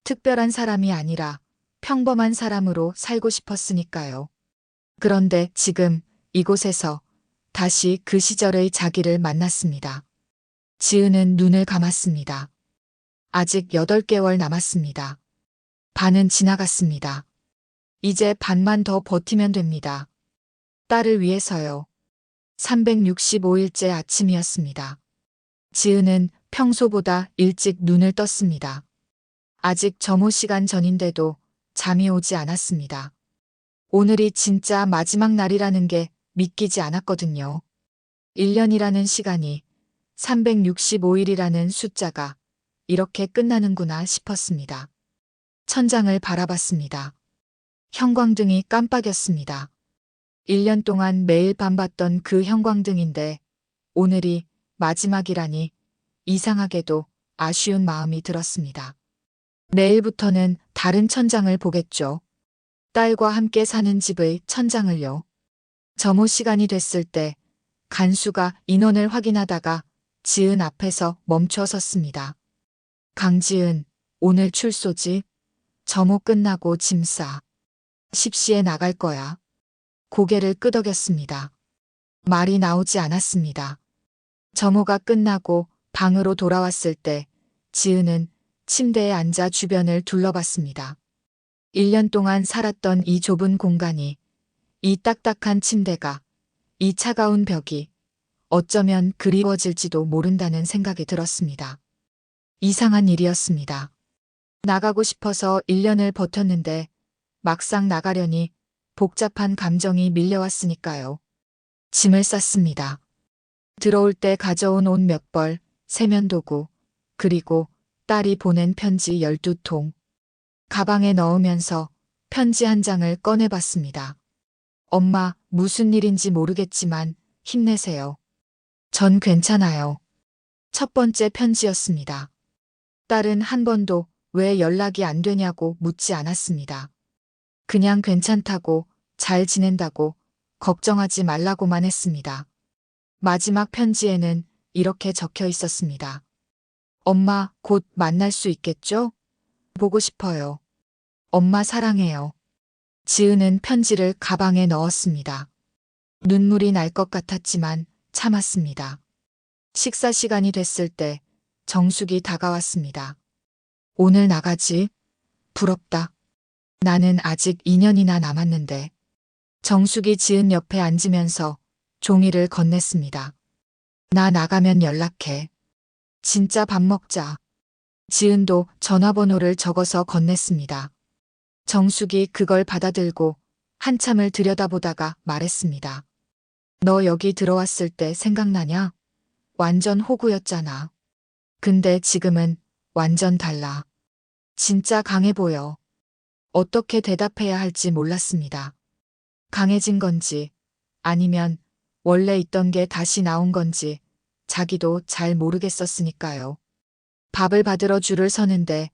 특별한 사람이 아니라 평범한 사람으로 살고 싶었으니까요. 그런데 지금 이곳에서 다시 그 시절의 자기를 만났습니다. 지은은 눈을 감았습니다. 아직 8개월 남았습니다. 반은 지나갔습니다. 이제 반만 더 버티면 됩니다. 딸을 위해서요. 365일째 아침이었습니다. 지은은 평소보다 일찍 눈을 떴습니다. 아직 점호 시간 전인데도 잠이 오지 않았습니다. 오늘이 진짜 마지막 날이라는 게 믿기지 않았거든요. 1년이라는 시간이 365일이라는 숫자가 이렇게 끝나는구나 싶었습니다. 천장을 바라봤습니다. 형광등이 깜빡였습니다. 1년 동안 매일 밤 봤던 그 형광등인데 오늘이 마지막이라니 이상하게도 아쉬운 마음이 들었습니다. 내일부터는 다른 천장을 보겠죠. 딸과 함께 사는 집의 천장을요. 점호 시간이 됐을 때 간수가 인원을 확인하다가 지은 앞에서 멈춰 섰습니다. 강지은, 오늘 출소지? 점호 끝나고 짐 싸. 10시에 나갈 거야. 고개를 끄덕였습니다. 말이 나오지 않았습니다. 점호가 끝나고 방으로 돌아왔을 때 지은은 침대에 앉아 주변을 둘러봤습니다. 1년 동안 살았던 이 좁은 공간이, 이 딱딱한 침대가, 이 차가운 벽이 어쩌면 그리워질지도 모른다는 생각이 들었습니다. 이상한 일이었습니다. 나가고 싶어서 1년을 버텼는데 막상 나가려니 복잡한 감정이 밀려왔으니까요. 짐을 쌌습니다. 들어올 때 가져온 옷 몇 벌, 세면도구, 그리고 딸이 보낸 편지 12통. 가방에 넣으면서 편지 한 장을 꺼내봤습니다. 엄마, 무슨 일인지 모르겠지만 힘내세요. 전 괜찮아요. 첫 번째 편지였습니다. 딸은 한 번도 왜 연락이 안 되냐고 묻지 않았습니다. 그냥 괜찮다고, 잘 지낸다고, 걱정하지 말라고만 했습니다. 마지막 편지에는 이렇게 적혀 있었습니다. 엄마, 곧 만날 수 있겠죠? 보고 싶어요. 엄마 사랑해요. 지은은 편지를 가방에 넣었습니다. 눈물이 날 것 같았지만 참았습니다. 식사 시간이 됐을 때 정숙이 다가왔습니다. 오늘 나가지? 부럽다. 나는 아직 2년이나 남았는데. 정숙이 지은 옆에 앉으면서 종이를 건넸습니다. 나 나가면 연락해. 진짜 밥 먹자. 지은도 전화번호를 적어서 건넸습니다. 정숙이 그걸 받아들고 한참을 들여다보다가 말했습니다. 너 여기 들어왔을 때 생각나냐? 완전 호구였잖아. 근데 지금은 완전 달라. 진짜 강해 보여. 어떻게 대답해야 할지 몰랐습니다. 강해진 건지 아니면 원래 있던 게 다시 나온 건지 자기도 잘 모르겠었으니까요. 밥을 받으러 줄을 서는데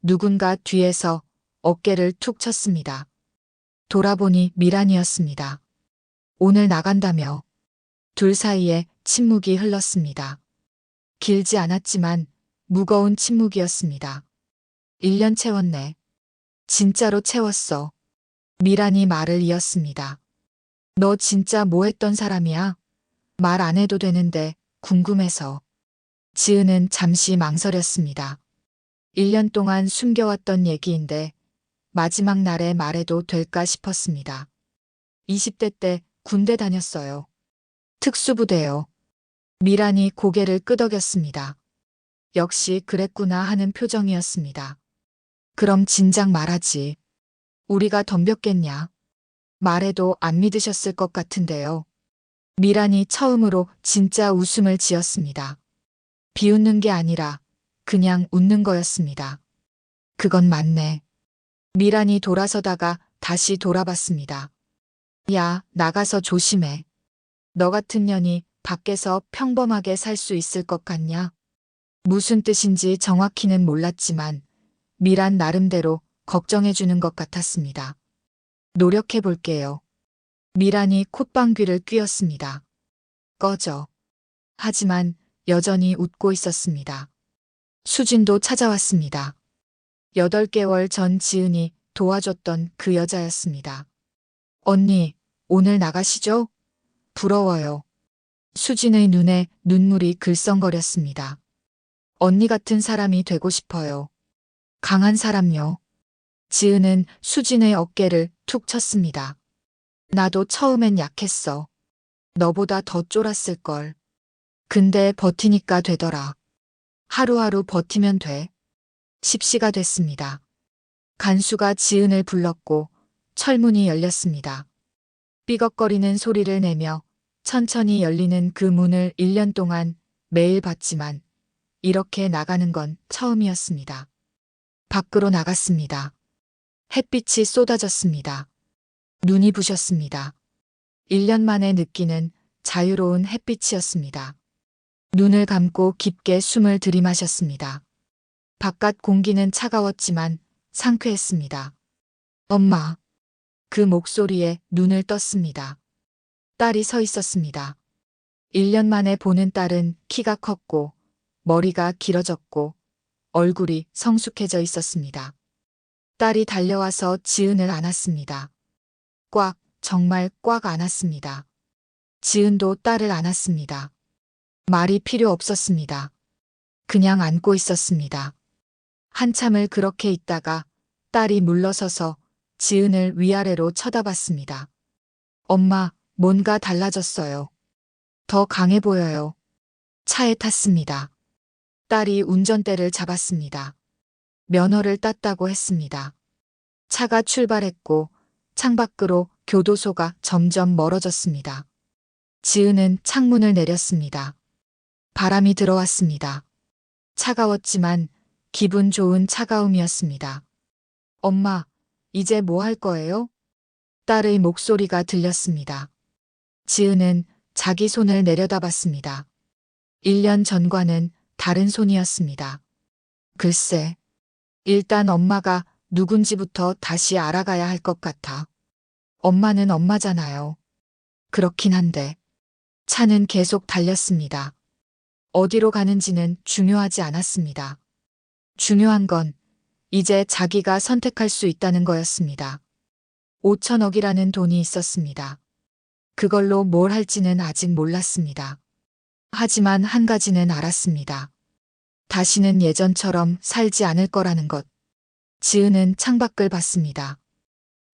누군가 뒤에서 어깨를 툭 쳤습니다. 돌아보니 미란이었습니다. 오늘 나간다며. 둘 사이에 침묵이 흘렀습니다. 길지 않았지만 무거운 침묵이었습니다. 1년 채웠네. 진짜로 채웠어. 미란이 말을 이었습니다. 너 진짜 뭐 했던 사람이야? 말 안 해도 되는데 궁금해서. 지은은 잠시 망설였습니다. 1년 동안 숨겨왔던 얘기인데 마지막 날에 말해도 될까 싶었습니다. 20대 때 군대 다녔어요. 특수부대요. 미란이 고개를 끄덕였습니다. 역시 그랬구나 하는 표정이었습니다. 그럼 진작 말하지. 우리가 덤볐겠냐. 말해도 안 믿으셨을 것 같은데요. 미란이 처음으로 진짜 웃음을 지었습니다. 비웃는 게 아니라 그냥 웃는 거였습니다. 그건 맞네. 미란이 돌아서다가 다시 돌아봤습니다. 야, 나가서 조심해. 너 같은 년이 밖에서 평범하게 살 수 있을 것 같냐? 무슨 뜻인지 정확히는 몰랐지만 미란 나름대로 걱정해주는 것 같았습니다. 노력해 볼게요. 미란이 콧방귀를 뀌었습니다. 꺼져. 하지만 여전히 웃고 있었습니다. 수진도 찾아왔습니다. 8개월 전 지은이 도와줬던 그 여자였습니다. 언니, 오늘 나가시죠? 부러워요. 수진의 눈에 눈물이 글썽거렸습니다. 언니 같은 사람이 되고 싶어요. 강한 사람요. 지은은 수진의 어깨를 툭 쳤습니다. 나도 처음엔 약했어. 너보다 더 쫄았을걸. 근데 버티니까 되더라. 하루하루 버티면 돼. 10시가 됐습니다. 간수가 지은을 불렀고 철문이 열렸습니다. 삐걱거리는 소리를 내며 천천히 열리는 그 문을 1년 동안 매일 봤지만 이렇게 나가는 건 처음이었습니다. 밖으로 나갔습니다. 햇빛이 쏟아졌습니다. 눈이 부셨습니다. 1년 만에 느끼는 자유로운 햇빛이었습니다. 눈을 감고 깊게 숨을 들이마셨습니다. 바깥 공기는 차가웠지만 상쾌했습니다. 엄마. 그 목소리에 눈을 떴습니다. 딸이 서 있었습니다. 1년 만에 보는 딸은 키가 컸고 머리가 길어졌고 얼굴이 성숙해져 있었습니다. 딸이 달려와서 지은을 안았습니다. 꽉, 정말 꽉 안았습니다. 지은도 딸을 안았습니다. 말이 필요 없었습니다. 그냥 안고 있었습니다. 한참을 그렇게 있다가 딸이 물러서서 지은을 위아래로 쳐다봤습니다. 엄마, 뭔가 달라졌어요. 더 강해 보여요. 차에 탔습니다. 딸이 운전대를 잡았습니다. 면허를 땄다고 했습니다. 차가 출발했고 창밖으로 교도소가 점점 멀어졌습니다. 지은은 창문을 내렸습니다. 바람이 들어왔습니다. 차가웠지만 기분 좋은 차가움이었습니다. 엄마, 이제 뭐 할 거예요? 딸의 목소리가 들렸습니다. 지은은 자기 손을 내려다봤습니다. 1년 전과는 다른 손이었습니다. 글쎄, 일단 엄마가 누군지부터 다시 알아가야 할 것 같아. 엄마는 엄마잖아요. 그렇긴 한데. 차는 계속 달렸습니다. 어디로 가는지는 중요하지 않았습니다. 중요한 건 이제 자기가 선택할 수 있다는 거였습니다. 5천억이라는 돈이 있었습니다. 그걸로 뭘 할지는 아직 몰랐습니다. 하지만 한 가지는 알았습니다. 다시는 예전처럼 살지 않을 거라는 것. 지은은 창밖을 봤습니다.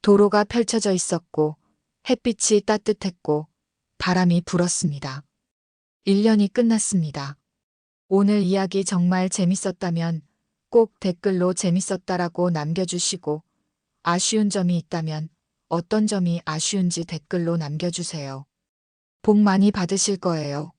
도로가 펼쳐져 있었고 햇빛이 따뜻했고 바람이 불었습니다. 1년이 끝났습니다. 오늘 이야기 정말 재밌었다면 꼭 댓글로 재밌었다라고 남겨주시고 아쉬운 점이 있다면 어떤 점이 아쉬운지 댓글로 남겨주세요. 복 많이 받으실 거예요.